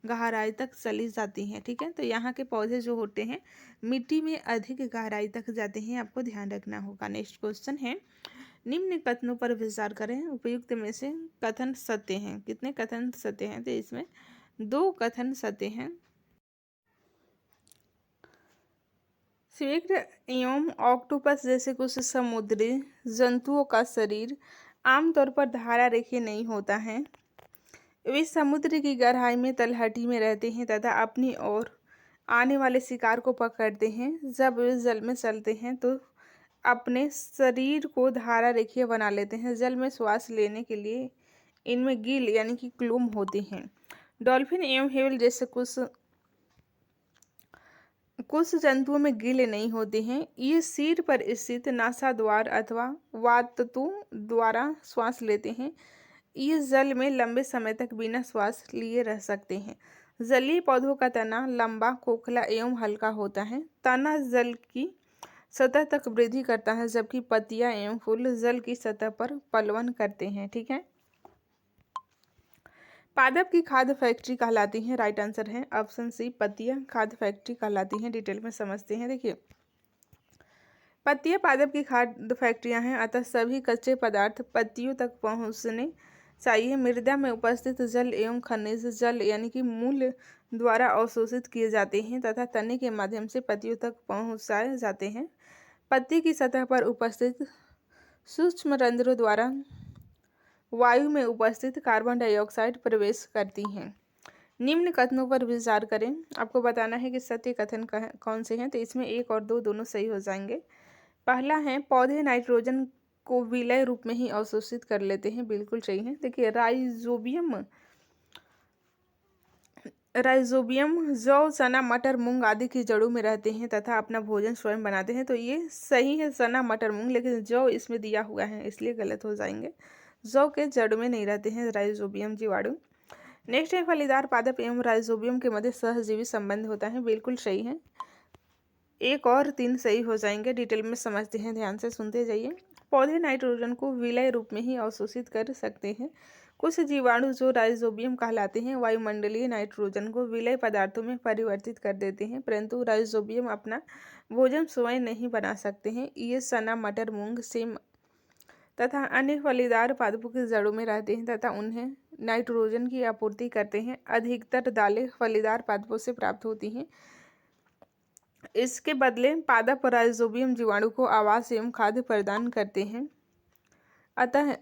गहराई तक चली जाती हैं। ठीक है, तो यहाँ के पौधे जो होते हैं मिट्टी में अधिक गहराई तक जाते हैं, आपको ध्यान रखना होगा। नेक्स्ट क्वेश्चन है निम्न कथनों पर विचार करें। उपयुक्त में से कथन सत्य हैं। कितने कथन सत्य हैं? तो इसमें दो कथन सत्य हैं। स्क्विड एवं ऑक्टोपस जैसे कुछ समुद्री जंतुओं का शरीर आमतौर पर धारा रेखीय नहीं होता है। वे समुद्र की गहराई में तलहटी में रहते हैं तथा अपनी ओर आने वाले शिकार को पकड़ते हैं। जब वे जल में चलते हैं तो अपने शरीर को धारा रेखीय बना लेते हैं। जल में श्वास लेने के लिए इनमें गिल यानी कि क्लूम होते हैं। डॉल्फिन एवं व्हेल जैसे कुछ जंतुओं में गिल नहीं होते हैं। ये सिर पर स्थित नासा द्वार अथवा वाततु द्वारा श्वास लेते हैं। ये जल में लंबे समय तक बिना श्वास लिए रह सकते हैं। जलीय पौधों का तना लंबा, खोखला एवं हल्का होता है। तना जल की सतह तक वृद्धि करता है जबकि पत्तियां एवं फूल जल की सतह पर पलवन करते हैं। ठीक है, पादप की खाद्य फैक्ट्री कहलाती है। राइट आंसर है ऑप्शन सी, पत्तियां खाद्य फैक्ट्री कहलाती हैं। डिटेल में समझते हैं। देखिए पत्तियां पादप की खाद्य फैक्ट्रियां हैं, अतः सभी कच्चे पदार्थ पत्तियों तक पहुंचने चाहिए। मृदा में उपस्थित जल एवं खनिज जल यानी कि मूल द्वारा अवशोषित किए जाते हैं तथा तने के माध्यम से पत्तियों तक पहुंचाए जाते हैं। पत्ती की सतह पर उपस्थित सूक्ष्म रंध्रों द्वारा वायु में उपस्थित कार्बन डाइऑक्साइड प्रवेश करती हैं। निम्न कथनों पर विचार करें। आपको बताना है कि सत्य कथन कौन से हैं, तो इसमें 1 और 2 दोनों सही हो जाएंगे। पहला है पौधे नाइट्रोजन को विलय रूप में ही अवशोषित कर लेते हैं, बिल्कुल सही है। देखिए राइजोबियम जौ, चना, मटर, मूंग आदि की जड़ों में रहते हैं तथा अपना भोजन स्वयं बनाते हैं, तो ये सही है चना, मटर, मूंग, लेकिन जौ इसमें दिया हुआ है इसलिए गलत हो जाएंगे। जौ के जड़ में नहीं रहते हैं राइजोबियम जीवाणु। नेक्स्ट है फलीदार पादप एवं राइजोबियम के मध्य सहजीवी संबंध होता है, बिल्कुल सही है। 1 और 3 सही हो जाएंगे। डिटेल में समझते हैं, ध्यान से सुनते जाइए। पौधे नाइट्रोजन को विलय रूप में ही अवशोषित कर सकते हैं। कुछ जीवाणु जो राइजोबियम कहलाते हैं वायुमंडलीय नाइट्रोजन को विलय पदार्थों में परिवर्तित कर देते हैं, परंतु राइजोबियम अपना भोजन स्वयं नहीं बना सकते हैं। ये चना, मटर, मूंग, सेम तथा अन्य फलीदार पादपों की जड़ों में रहते हैं तथा उन्हें नाइट्रोजन की आपूर्ति करते हैं। अधिकतर दालें फलीदार पादपों से प्राप्त होती हैं। इसके बदले पादप राइजोबियम जीवाणु को आवास एवं खाद्य प्रदान करते हैं, अतः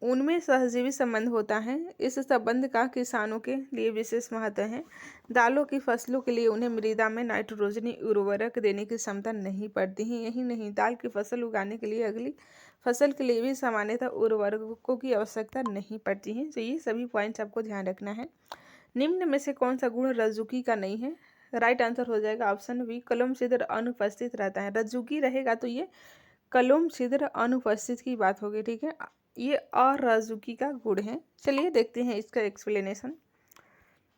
उनमें सहजीवी संबंध होता है। इस संबंध का किसानों के लिए विशेष महत्व है। दालों की फसलों के लिए उन्हें मृदा में नाइट्रोजनी उर्वरक देने की क्षमता नहीं पड़ती है। यही नहीं, दाल की फसल उगाने के लिए अगली फसल के लिए भी सामान्यतः उर्वरकों की आवश्यकता नहीं पड़ती है। तो ये सभी पॉइंट्स आपको ध्यान रखना है। निम्न में से कौन सा गुण रज्जुकी का नहीं है? राइट आंसर हो जाएगा ऑप्शन बी, कलम छिद्र अनुपस्थित रहता है। रज्जुकी रहेगा तो ये कलम छिद्र अनुपस्थित की बात होगी, ठीक है। ये अरज्जुकी का गुण है। चलिए देखते हैं इसका एक्सप्लेनेशन।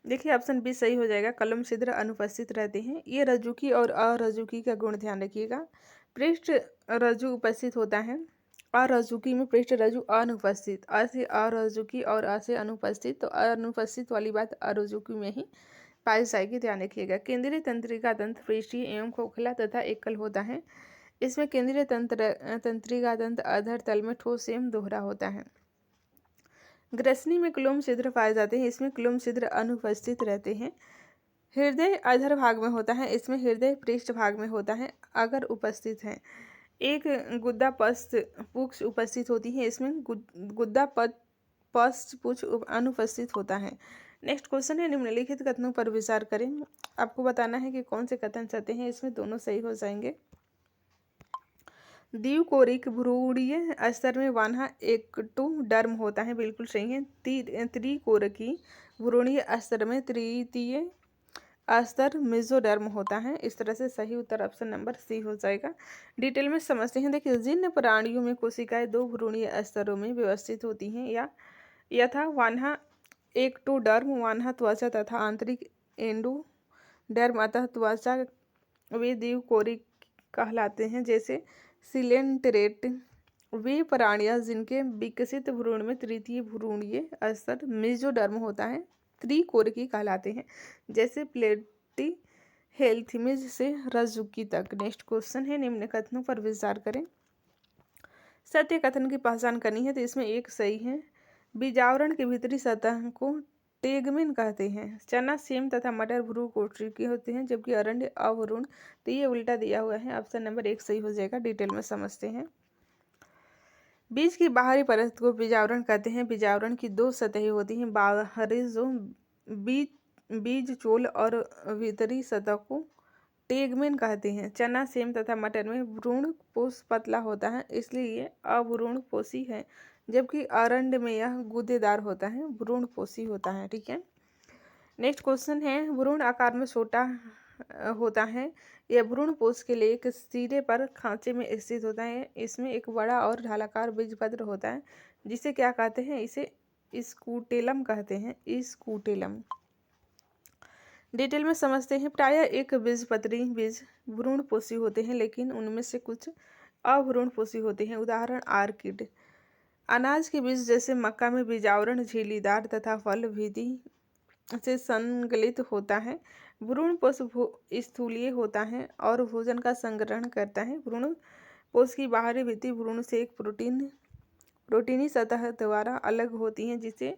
देखिए ऑप्शन बी सही हो जाएगा, कलम छिद्र अनुपस्थित रहते हैं। ये रज्जुकी और अरज्जुकी का गुण ध्यान रखिएगा। पृष्ठ रज्जु उपस्थित होता है, अरज्जुकी में पृष्ठ रज्जु अनुपस्थित। अ से अरज्जुकी और अ से अनुपस्थित, तो अनुपस्थित वाली बात अरज्जुकी में ही पाई जाएगी, ध्यान रखिएगा। केंद्रीय तंत्रिका तंत्र पृष्ठीय एवं खोखला तथा एकल होता है। इसमें केंद्रीय तंत्रिका तंत्र अधर तल में ठोस एवं दोहरा होता है। ग्रसनी में क्लोम छिद्र पाए जाते हैं। इसमें क्लोम छिद्र अनुपस्थित रहते हैं। हृदय अधर भाग में होता है। इसमें हृदय पृष्ठ भाग में होता है अगर उपस्थित है। एक गुद्दा पुच्छ उपस्थित होती है। इसमें गुद्दा पुच्छ अनुपस्थित होता है। नेक्स्ट क्वेश्चन है, निम्नलिखित कथनों पर विचार करें। आपको बताना है कि कौन से कथन सत्य हैं। इसमें दोनों सही हो जाएंगे। द्विकोरिक भ्रूणीय स्तर में वान्हा एक्टोडर्म होता है, बिल्कुल सही है। त्रिकोरिकी भ्रूणीय स्तर में तृतीय स्तर मेसोडर्म होता है। इस तरह से सही उत्तर ऑप्शन नंबर सी हो जाएगा। डिटेल में समझते हैं। देखिए, जिन प्राणियों में कोशिकाएं 2 भ्रूणीय स्तरों में व्यवस्थित होती हैं या यथा वान्हा एक्टोडर्म, वान्हा त्वचा तथा आंतरिक एंडोडर्म अतः त्वचा, वे द्विकोरिक कहलाते हैं। जैसे सिलेंटरेट, वे प्राणियां जिनके विकसित भ्रूण में तृतीय भ्रूणीय स्तर मेसोडर्म होता है, त्रिकोरिकी कहलाते हैं। जैसे प्लेटी हेल्थिमिज से रज्जुकी तक। नेक्स्ट क्वेश्चन है, निम्न कथनों पर विचार करें। सत्य कथन की पहचान करनी है, तो इसमें 1 सही है। बीजावरण की भीतरी सतह को टेगमेन कहते हैं। चना, सेम तथा मटर भ्रू कोटि के होते हैं, जबकि अरंड अभ्रूण। तो ये उल्टा दिया हुआ है। ऑप्शन नंबर 1 सही हो जाएगा। डिटेल में समझते हैं। बीज की बाहरी परत को बीजावरण कहते हैं। बीजावरण की 2 सतहें होती हैं, बाहरी जो बीज चोल और भीतरी सतह को टेगमेन कहते हैं। चना, सेम तथा मटर में भ्रूण पोष पतला होता है, इसलिए ये अभ्रूण पोषी है, जबकि अरंड में यह गूदेदार होता है, भ्रूण पोषी होता है, ठीक है। नेक्स्ट क्वेश्चन है, भ्रूण आकार में छोटा होता है। यह भ्रूण पोष के लिए एक सिरे पर खांचे में स्थित होता है। इसमें एक बड़ा और ढालाकार बीजपत्र होता है, जिसे क्या कहते हैं? इसे स्कूटेलम कहते हैं, स्कूटेलम। डिटेल में समझते हैं। प्रायः एक बीजपत्री बीज भ्रूणपोषी होते हैं, लेकिन उनमें से कुछ अभ्रूणपोषी होते हैं। उदाहरण आर्किड। अनाज के बीज जैसे मक्का में बीजावरण झिल्लीदार तथा फल भित्ति से संगलित होता है। भ्रूणपोष स्थूलीय होता है और भोजन का संग्रहण करता है। भ्रूणपोष की बाहरी भित्ति भ्रूण से एक प्रोटीन प्रोटीनी सतह द्वारा अलग होती हैं जिसे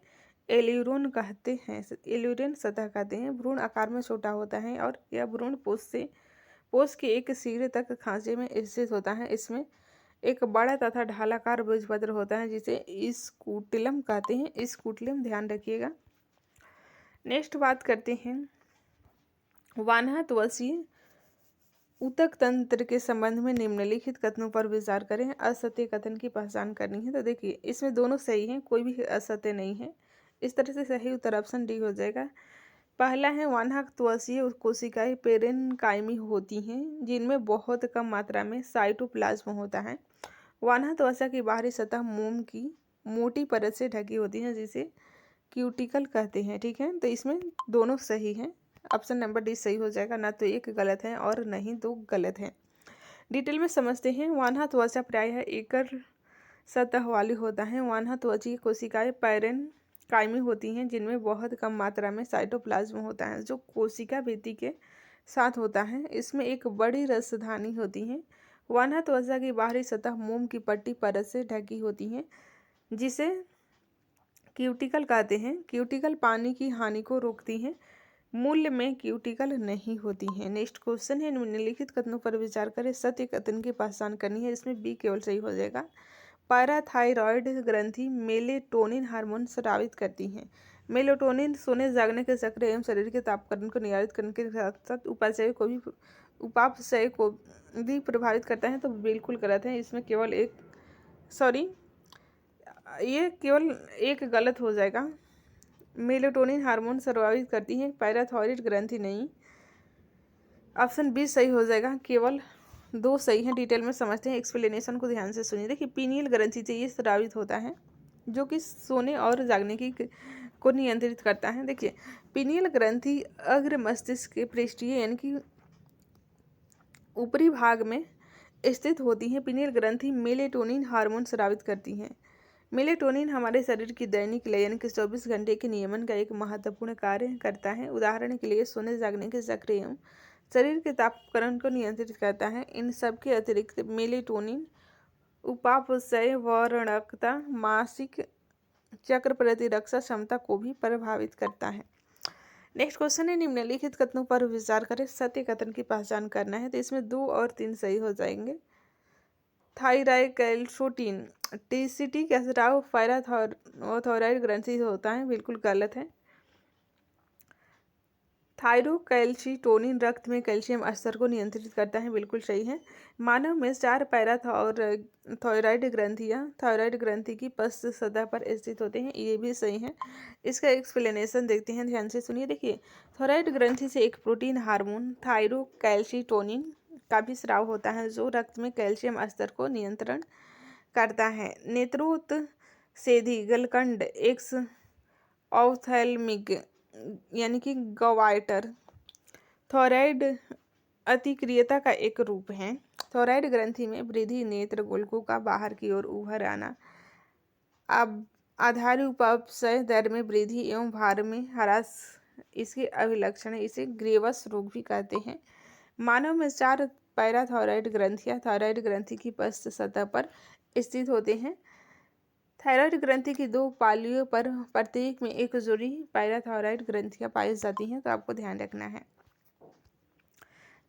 एल्यूरोन कहते हैं, एल्यूरोन सतह कहते हैं। भ्रूण आकार में छोटा होता है और यह भ्रूण पोष के एक सिरे तक खांचे में स्थित होता है। इसमें एक बड़ा तथा ढालाकार बीजपत्र होता है जिसे स्कूटिलम कहते हैं, स्कूटिलम ध्यान रखिएगा। नेक्स्ट बात करते हैं वानहतवशीय ऊतक तंत्र के संबंध में निम्नलिखित कथनों पर विचार करें। असत्य कथन की पहचान करनी है। तो देखिए इसमें दोनों सही हैं, कोई भी असत्य नहीं है। इस तरह से सही उत्तर ऑप्शन डी हो जाएगा। पहला है वानहतवशीय कोशिकाएं पेरेनकाइमी होती हैं जिनमें बहुत कम मात्रा में साइटोप्लाज्म होता है। वानहतवचा की बाहरी सतह मोम की मोटी परत से ढकी होती है जिसे क्यूटिकल कहते हैं। ठीक है, तो इसमें दोनों सही हैं। ऑप्शन नंबर डी सही हो जाएगा, ना तो एक गलत है और नहीं दो गलत है। डिटेल में समझते हैं। वानहतवचा प्रायः एकल सतह वाली होता है। वानहतवची कोशिकाएं पैरेनकाइमी होती हैं जिनमें बहुत कम मात्रा में साइटोप्लाज्म होता है जो कोशिका भित्ति के साथ होता है। इसमें एक बड़ी रसधानी होती है। वानहतवचा की बाहरी सतह मोम की पट्टी परत से ढकी होती है जिसे क्यूटिकल कहते हैं। क्यूटिकल पानी की हानि को रोकती हैं। मूल्य में क्यूटिकल नहीं होती है। नेक्स्ट क्वेश्चन है निम्नलिखित कथनों पर विचार करें। सत्य कथन की पहचान करनी है। इसमें बी केवल सही हो जाएगा। पैराथायरॉयड ग्रंथि मेलेटोनिन हार्मोन स्रावित करती हैं। मेलेटोनिन सोने जागने के चक्र एवं शरीर के तापक्रम को नियंत्रित करने के साथ साथ उपापचय को भी प्रभावित करता है। तो बिल्कुल गलत है। इसमें केवल ये केवल एक गलत हो जाएगा। मेलेटोनिन हार्मोन स्रावित करती है, पैराथायरॉयड ग्रंथि नहीं। ऑप्शन बी सही हो जाएगा। केवल दो सही हैं। डिटेल में समझते हैं, एक्सप्लेनेशन को ध्यान से सुनिए। देखिए पीनियल ग्रंथि से ये स्रावित होता है जो कि सोने और जागने की को नियंत्रित करता है। देखिए पीनियल ग्रंथि अग्र मस्तिष्क के पृष्ठीय यानी कि ऊपरी भाग में स्थित होती है। पीनियल ग्रंथि मेलेटोनिन हार्मोन स्रावित करती हैं। मेलेटोनिन हमारे शरीर की दैनिक लय यानी कि 24 घंटे के नियमन का एक महत्वपूर्ण कार्य करता है। उदाहरण के लिए सोने जागने के चक्र एवं शरीर के तापक्रम को नियंत्रित करता है। इन सब के अतिरिक्त मेलेटोनिन उपापचय, वर्णकता, मासिक चक्र प्रतिरक्षा क्षमता को भी प्रभावित करता है। नेक्स्ट क्वेश्चन है निम्नलिखित कथनों पर विचार करें। सत्य कथन की पहचान करना है। तो इसमें 2 और 3 सही हो जाएंगे। थायराइकैल्शोटिन टीसीटी का स्राव पैराथायरॉयड ग्रंथि से होता है, बिल्कुल गलत है। थायरोकैल्शिटोनिन रक्त में कैल्शियम स्तर को नियंत्रित करता है, बिल्कुल सही है। मानव में 4 पैराथायरॉयड ग्रंथियाँ थायरॉयड ग्रंथि की पश्च सतह पर स्थित होते हैं, ये भी सही है। इसका एक्सप्लेनेशन देखते हैं, ध्यान से सुनिए। देखिए थायरॉयड ग्रंथि से एक प्रोटीन हार्मोन थायरोकैल्शिटोनिन का भी स्राव होता है जो रक्त में कैल्शियम स्तर को नियंत्रण करता है। नेत्रोत्सेदी गलकंड एक्स ऑप्थेल्मिक यानी कि गवाइटर थायरॉयड अतिक्रियता का एक रूप है। थायरॉयड ग्रंथि में वृद्धि, नेत्र गोलकों का बाहर की ओर उभर आना, आधारी उपापचय दर में वृद्धि एवं भार में ह्रास इसके अभिलक्षण है। इसे ग्रेवस रोग भी कहते हैं। मानव में 4 पैराथायरॉयड ग्रंथियां थायरॉयड ग्रंथि की पश्च सतह पर स्थित होते हैं। थायरॉयड ग्रंथि की 2 पालियों पर प्रत्येक में एक जोड़ी पैराथायरॉयड ग्रंथियां पाई जाती हैं, तो आपको ध्यान रखना है।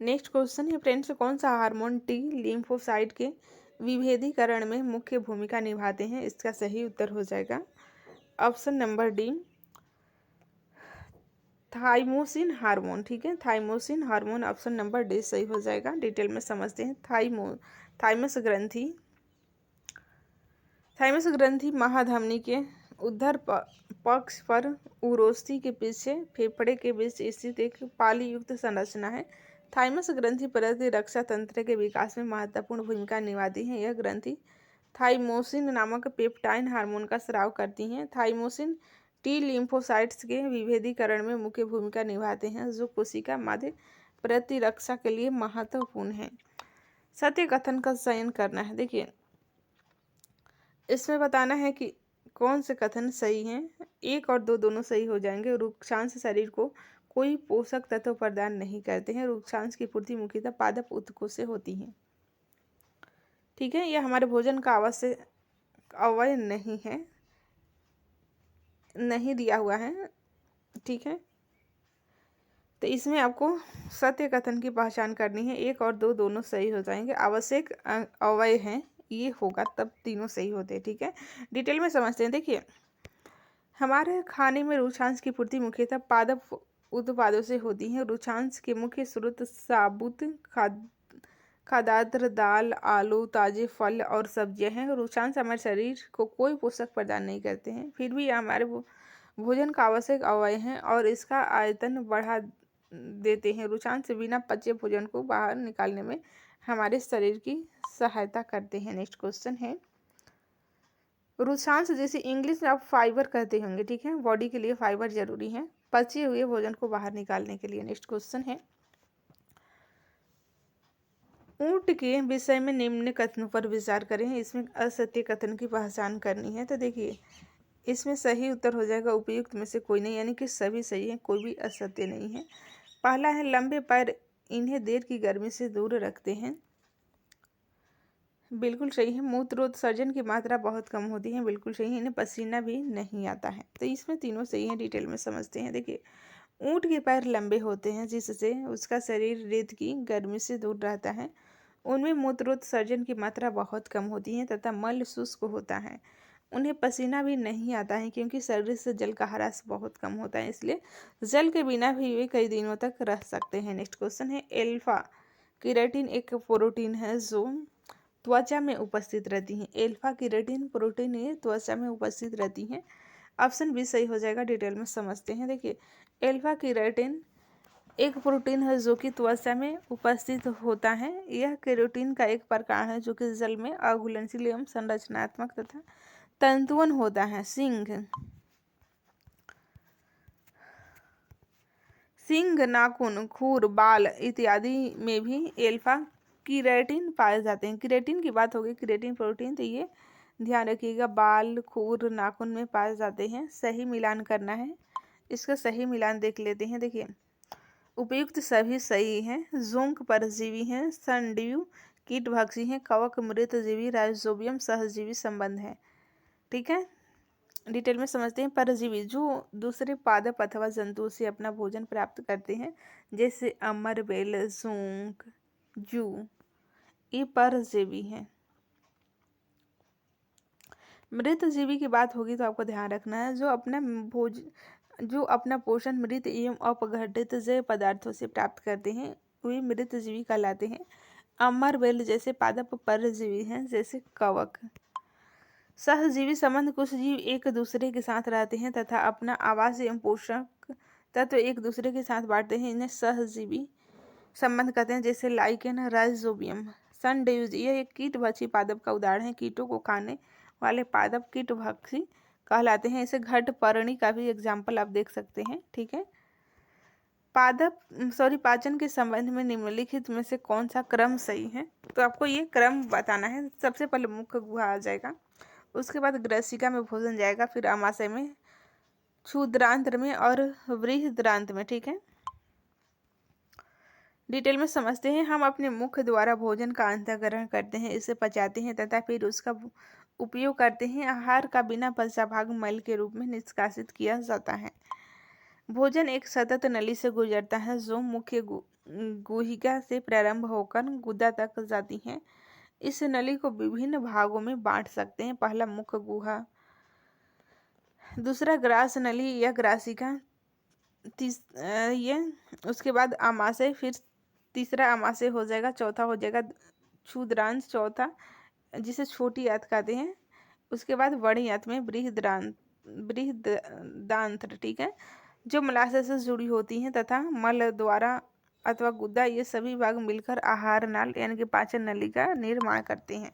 नेक्स्ट क्वेश्चन है फ्रेंड्स, कौन सा हार्मोन टी लिम्फोसाइट के विभेदीकरण में मुख्य भूमिका निभाते हैं? इसका सही उत्तर हो जाएगा option number D thymosin hormone. ठीक है, thymosin hormone option number D सही हो जाएगा। डिटेल में समझते हैं। थाइमस ग्रंथि महाधमनी के उद्धर पक्ष पर उरोस्थी के पीछे फेफड़े के बीच स्थित एक पालीयुक्त संरचना है। थाइमस ग्रंथि प्रतिरक्षा तंत्र के विकास में महत्वपूर्ण भूमिका निभाती है। यह ग्रंथि थाइमोसिन नामक पेप्टाइन हार्मोन का स्राव करती हैं। थाइमोसिन टी लिम्फोसाइट्स के विभेदीकरण में मुख्य भूमिका निभाते हैं जो कोशिका माध्य प्रतिरक्षा के लिए महत्वपूर्ण है। सत्य कथन का चयन करना है। देखिए इसमें बताना है कि कौन से कथन सही हैं। 1 और 2 दोनों सही हो जाएंगे। रुक्षांश शरीर को कोई पोषक तत्व प्रदान नहीं करते हैं। रुक्षांश की पूर्ति मुख्यतः पादप ऊतकों से होती है। ठीक है, यह हमारे भोजन का आवश्यक अवयव नहीं है, नहीं दिया हुआ है, ठीक है। तो इसमें आपको सत्य कथन की पहचान करनी है। 1 और 2 दोनों सही हो जाएंगे। आवश्यक अवयव हैं ये होगा तब तीनों सही होते हैं, ठीक है। डिटेल में समझते हैं। देखिए, हमारे खाने में रुचांश की पूर्ति मुख्यतः पादप उत्पादों से होती है। रुचांश के मुख्य स्रोत साबुत खाद्यान्न, दाल, आलू, ताजे फल और सब्जियां हैं। रुचांश हमारे शरीर को कोई पोषक प्रदान नहीं करते हैं, फिर भी ये हमारे भोजन का आवश्यक अवयव है और इसका आयतन बढ़ा देते हैं। रुचांश बिना पचे भोजन को बाहर निकालने में हमारे शरीर की सहायता करते हैं। नेक्स्ट क्वेश्चन है, रुचांश जैसे इंग्लिश में आप फाइबर कहते होंगे, ठीक है। बॉडी के लिए फाइबर जरूरी है पचे हुए भोजन को बाहर निकालने के लिए। नेक्स्ट क्वेश्चन है, ऊंट के विषय में निम्न कथनों पर विचार करें। इसमें असत्य कथन की पहचान करनी है। तो देखिए, इसमें सही उत्तर हो जाएगा उपयुक्त में से कोई नहीं, यानी कि सभी सही है, कोई भी असत्य नहीं है। पहला है, लंबे पैर इन्हें देर की गर्मी से दूर रखते हैं। बिल्कुल सही है। मूत्रोत्सर्जन की मात्रा बहुत कम होती है। बिल्कुल सही है। इन्हें पसीना भी नहीं आता है। तो इसमें तीनों सही है। डिटेल में समझते हैं। देखिए, ऊंट के पैर लंबे होते हैं जिससे उसका शरीर रेत की गर्मी से दूर रहता है। उनमें मूत्रोत्सर्जन की मात्रा बहुत कम होती है तथा मल शुष्क होता है। उन्हें पसीना भी नहीं आता है क्योंकि शरीर से जल का ह्रास बहुत कम होता है, इसलिए जल के बिना भी वे कई दिनों तक रह सकते हैं। नेक्स्ट क्वेश्चन है, एल्फा केराटिन एक प्रोटीन है जो त्वचा में उपस्थित रहती है। एल्फा केराटिन प्रोटीन ये त्वचा में उपस्थित रहती है। ऑप्शन बी सही हो जाएगा। डिटेल में समझते हैं। देखिए, एल्फा केराटिन एक प्रोटीन है जो कि त्वचा में उपस्थित होता है। यह केराटिन का एक प्रकार है जो कि जल में अघुलनशील एवं संरचनात्मक तथा तंतुअन होता है। सींग, नाखून, खुर, बाल इत्यादि में भी एल्फा कीरेटिन पाए जाते हैं। कीरेटिन की बात होगी, कीरेटिन प्रोटीन, तो ये ध्यान रखिएगा, बाल, खुर, नाखून में पाए जाते हैं। सही मिलान करना है। इसका सही मिलान देख लेते हैं। देखिए, उपयुक्त सभी सही हैं। जोंक परजीवी हैं, संडीव कीटभक्षी हैं, कवक मृतजीवी, राइजोबियम सहजीवी संबंध है, ठीक है। डिटेल में समझते हैं। परजीवी जो दूसरे पादप अथवा जंतु से अपना भोजन प्राप्त करते हैं, जैसे अमर, बेल, जोंक, जू, ये परजीवी हैं। मृतजीवी की बात होगी तो आपको ध्यान रखना है, जो अपना पोषण मृत एवं अपघटित जैव पदार्थों से प्राप्त करते हैं वे मृतजीवी कहलाते हैं। अमर, बेल जैसे पादप परजीवी हैं, जैसे कवक। सहजीवी संबंध, कुछ जीव एक दूसरे के साथ रहते हैं तथा अपना आवास एवं पोषक तत्व एक दूसरे के साथ बांटते हैं, इन्हें सहजीवी संबंध कहते हैं, जैसे लाइकेन, राइजोबियम। सनड्यूज, यह एक कीटभक्षी पादप का उदाहरण है। कीटों को खाने वाले पादप कीटभक्षी कहलाते हैं। इसे घटपर्णी का भी एग्जाम्पल आप देख सकते हैं, ठीक है। पाचन के संबंध में निम्नलिखित में से कौन सा क्रम सही है, तो आपको ये क्रम बताना है। सबसे पहले मुख्य गुहा आ जाएगा, उसके बाद ग्रसिका में भोजन जाएगा, फिर आमाशय में, क्षुद्रांत्र में और बृहद्रांत्र में, ठीक है। डिटेल में समझते हैं। हम अपने मुख द्वारा भोजन का अंतःग्रहण करते हैं, इसे पचाते हैं तथा फिर उसका उपयोग करते हैं। आहार का बिना पचा भाग मल के रूप में निष्कासित किया जाता है। भोजन एक सतत नली से गुजरता है जो मुख्य गुहिका से प्रारंभ होकर गुदा तक जाती है। इस नली को विभिन्न भागों में बांट सकते हैं। पहला मुख्य गुहा, दूसरा ग्रास नली या ग्रासिका, उसके बाद आमाशय, फिर तीसरा आमाशय हो जाएगा, चौथा हो जाएगा क्षुद्रांश, चौथा जिसे छोटी आंत कहते हैं, उसके बाद बड़ी आंत में बृहदांत्र, ठीक है, जो मलाशय से जुड़ी होती हैं तथा मल द्वारा अथवा गुदा, ये सभी भाग मिलकर आहार नाल यानी कि पाचन नली का निर्माण करते हैं।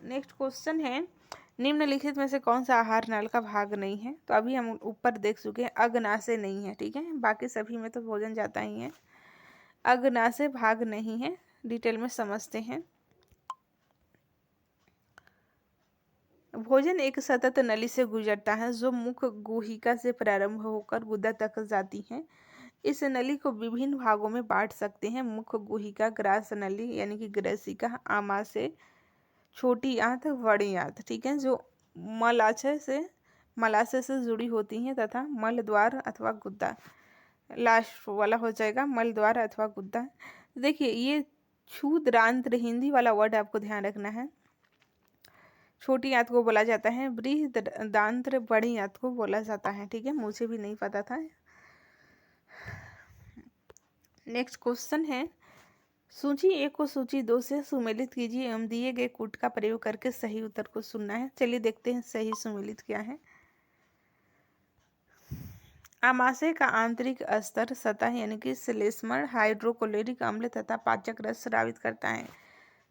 नेक्स्ट क्वेश्चन है, निम्नलिखित में से कौन सा आहार नाल का भाग नहीं है, तो अभी हम ऊपर देख चुके हैं, अग्नाशय नहीं है, ठीक है, बाकी सभी में तो भोजन जाता ही है, अग्नाशय भाग नहीं है। डिटेल में समझते हैं। भोजन एक सतत नली से गुजरता है जो मुख गुहिका से प्रारंभ होकर गुदा तक जाती है। इस नली को विभिन्न भागों में बांट सकते हैं। मुख गुहिका, ग्रास नली यानी कि ग्रसिका, आमाशय, छोटी आंत, बड़ी आंत, ठीक है, जो मलाशय से जुड़ी होती हैं तथा मल द्वार अथवा गुद्दा, लास्ट वाला हो जाएगा मल द्वार अथवा गुद्दा। देखिए ये क्षुद्रांत्र हिंदी वाला वर्ड आपको ध्यान रखना है। छोटी आंत को बोला जाता है बृहदांत्र, बड़ी आंत को बोला जाता है। ठीक है, मुझे भी नहीं पता था। नेक्स्ट क्वेश्चन है, सूची 1 को सूची 2 से सुमेलित कीजिए एवं दिए गए कूट का प्रयोग करके सही उत्तर को चुनना है। चलिए देखते हैं सही सुमेलित क्या है। आमाशय का आंतरिक स्तर सतह यानी कि श्लेष्मल हाइड्रोक्लोरिक अम्ल तथा पाचक रस स्रावित करता है।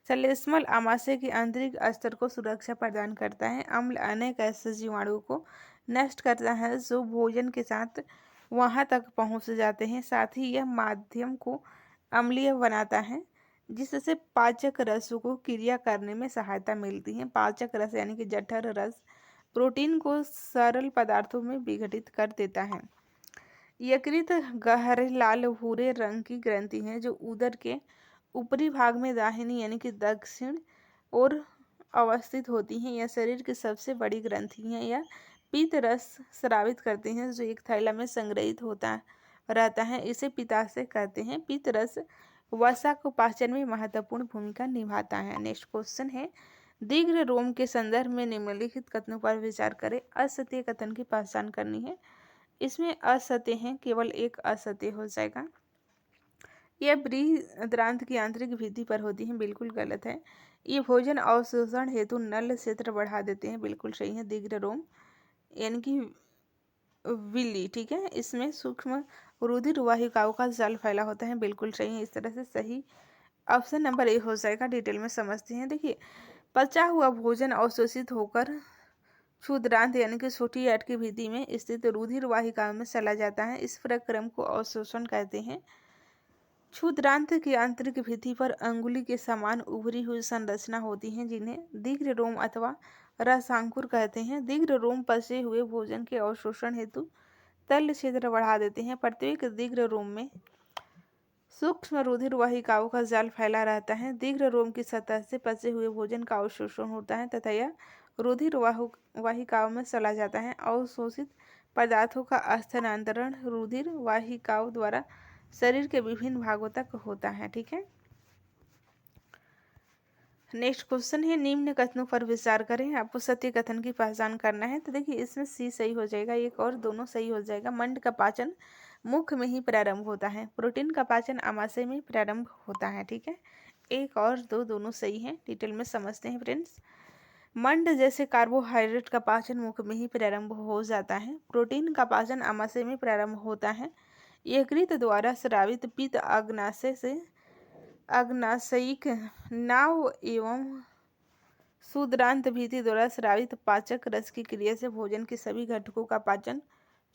श्लेष्मल आमाशय के आंतरिक स्तर को सुरक्षा प्रदान करता है। अम्ल अनेक ऐसे जीवाणुओं को नष्ट करता है जो भोजन के साथ वहां तक पहुंच जाते हैं। साथ ही यह माध्यम को अम्लीय बनाता है जिससे पाचक रसों को क्रिया करने में सहायता मिलती है। पाचक रस यानी कि जठर रस प्रोटीन को सरल पदार्थों में विघटित कर देता है। यकृत गहरे लाल भूरे रंग की ग्रंथि है जो उदर के ऊपरी भाग में दाहिनी यानी कि दक्षिण ओर अवस्थित होती हैं। यह शरीर की सबसे बड़ी ग्रंथि है। यह पीत रस स्रावित करते हैं जो एक थैला में संग्रहित होता रहता है। इसे पित्ताशय कहते हैं। पीत रस वसा को पाचन में महत्वपूर्ण भूमिका निभाता है। नेक्स्ट क्वेश्चन है, दीर्घ रोम के संदर्भ में निम्नलिखित कथनों पर विचार करें। असत्य कथन की पहचान करनी है। इसमें असत्य है, केवल एक असत्य हो जाएगा। यह बृहदांत्र की आंतरिक भित्ति पर होती है, बिल्कुल गलत है। ये भोजन अवशोषण हेतु नल क्षेत्र बढ़ा देते हैं, बिल्कुल सही है। दीर्घ रोम यानी कि विल्ली, ठीक है। इसमें सूक्ष्म रुधिर वाहिकाओं का जाल फैला होता है, बिल्कुल सही है। इस तरह से सही ऑप्शन नंबर ए हो जाएगा। डिटेल में समझते हैं। देखिए, पचा हुआ भोजन अवशोषित होकर क्षुद्रांत यानी कि छोटी आंत की भित्ति में स्थित रुधिर वाहिकाओं में चला जाता है। इस प्रक्रम को अवशोषण कहते हैं। क्षुद्रांत की आंतरिक भित्ति पर अंगुली के समान उभरी हुई संरचना होती है जिन्हें दीर्घ रोम अथवा रसांकुर कहते हैं। दीर्घ रोम पचे हुए भोजन के अवशोषण हेतु तल क्षेत्र बढ़ा देते हैं। प्रत्येक दीर्घ रोम में सूक्ष्म रुधिर वाहिकाओं का जाल फैला रहता है। दीर्घ रोम की सतह से पचे हुए भोजन का अवशोषण होता है तथा यह रुधिर वाहिकाओं में चला जाता है। अवशोषित पदार्थों का स्थानांतरण रुधिर वाहिकाओं द्वारा शरीर के विभिन्न भागों तक होता है। ठीक है। नेक्स्ट क्वेश्चन है, निम्न कथनों पर विचार करें। आपको सत्य कथन की पहचान करना है। तो देखिए, इसमें सी सही हो जाएगा, एक और दोनों सही हो जाएगा। मंड का पाचन मुख में ही प्रारंभ होता है। प्रोटीन का पाचन आमाशय में प्रारंभ होता है। ठीक है, एक और दो दोनों सही हैं। डिटेल में समझते हैं फ्रेंड्स। मंड जैसे कार्बोहाइड्रेट का पाचन मुख में ही प्रारंभ हो जाता है। प्रोटीन का पाचन आमाशय में प्रारंभ होता है। यकृत द्वारा स्रावित पित्त अग्नाशयिक नाव एवं क्षुद्रांत भित्ति द्वारा स्रावित पाचक रस की क्रिया से भोजन के सभी घटकों का पाचन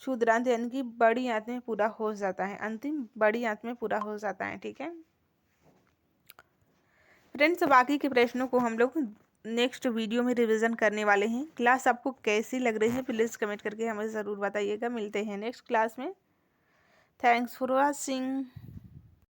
क्षुद्रांत यानी कि बड़ी आंत में पूरा हो जाता है। अंतिम बड़ी आंत में पूरा हो जाता है। ठीक है फ्रेंड्स, बाकी के प्रश्नों को हम लोग नेक्स्ट वीडियो में रिवीजन करने वाले हैं। क्लास आपको कैसी लग रही है प्लीज़ कमेंट करके हमें ज़रूर बताइएगा। मिलते हैं नेक्स्ट क्लास में। Thanks for watching.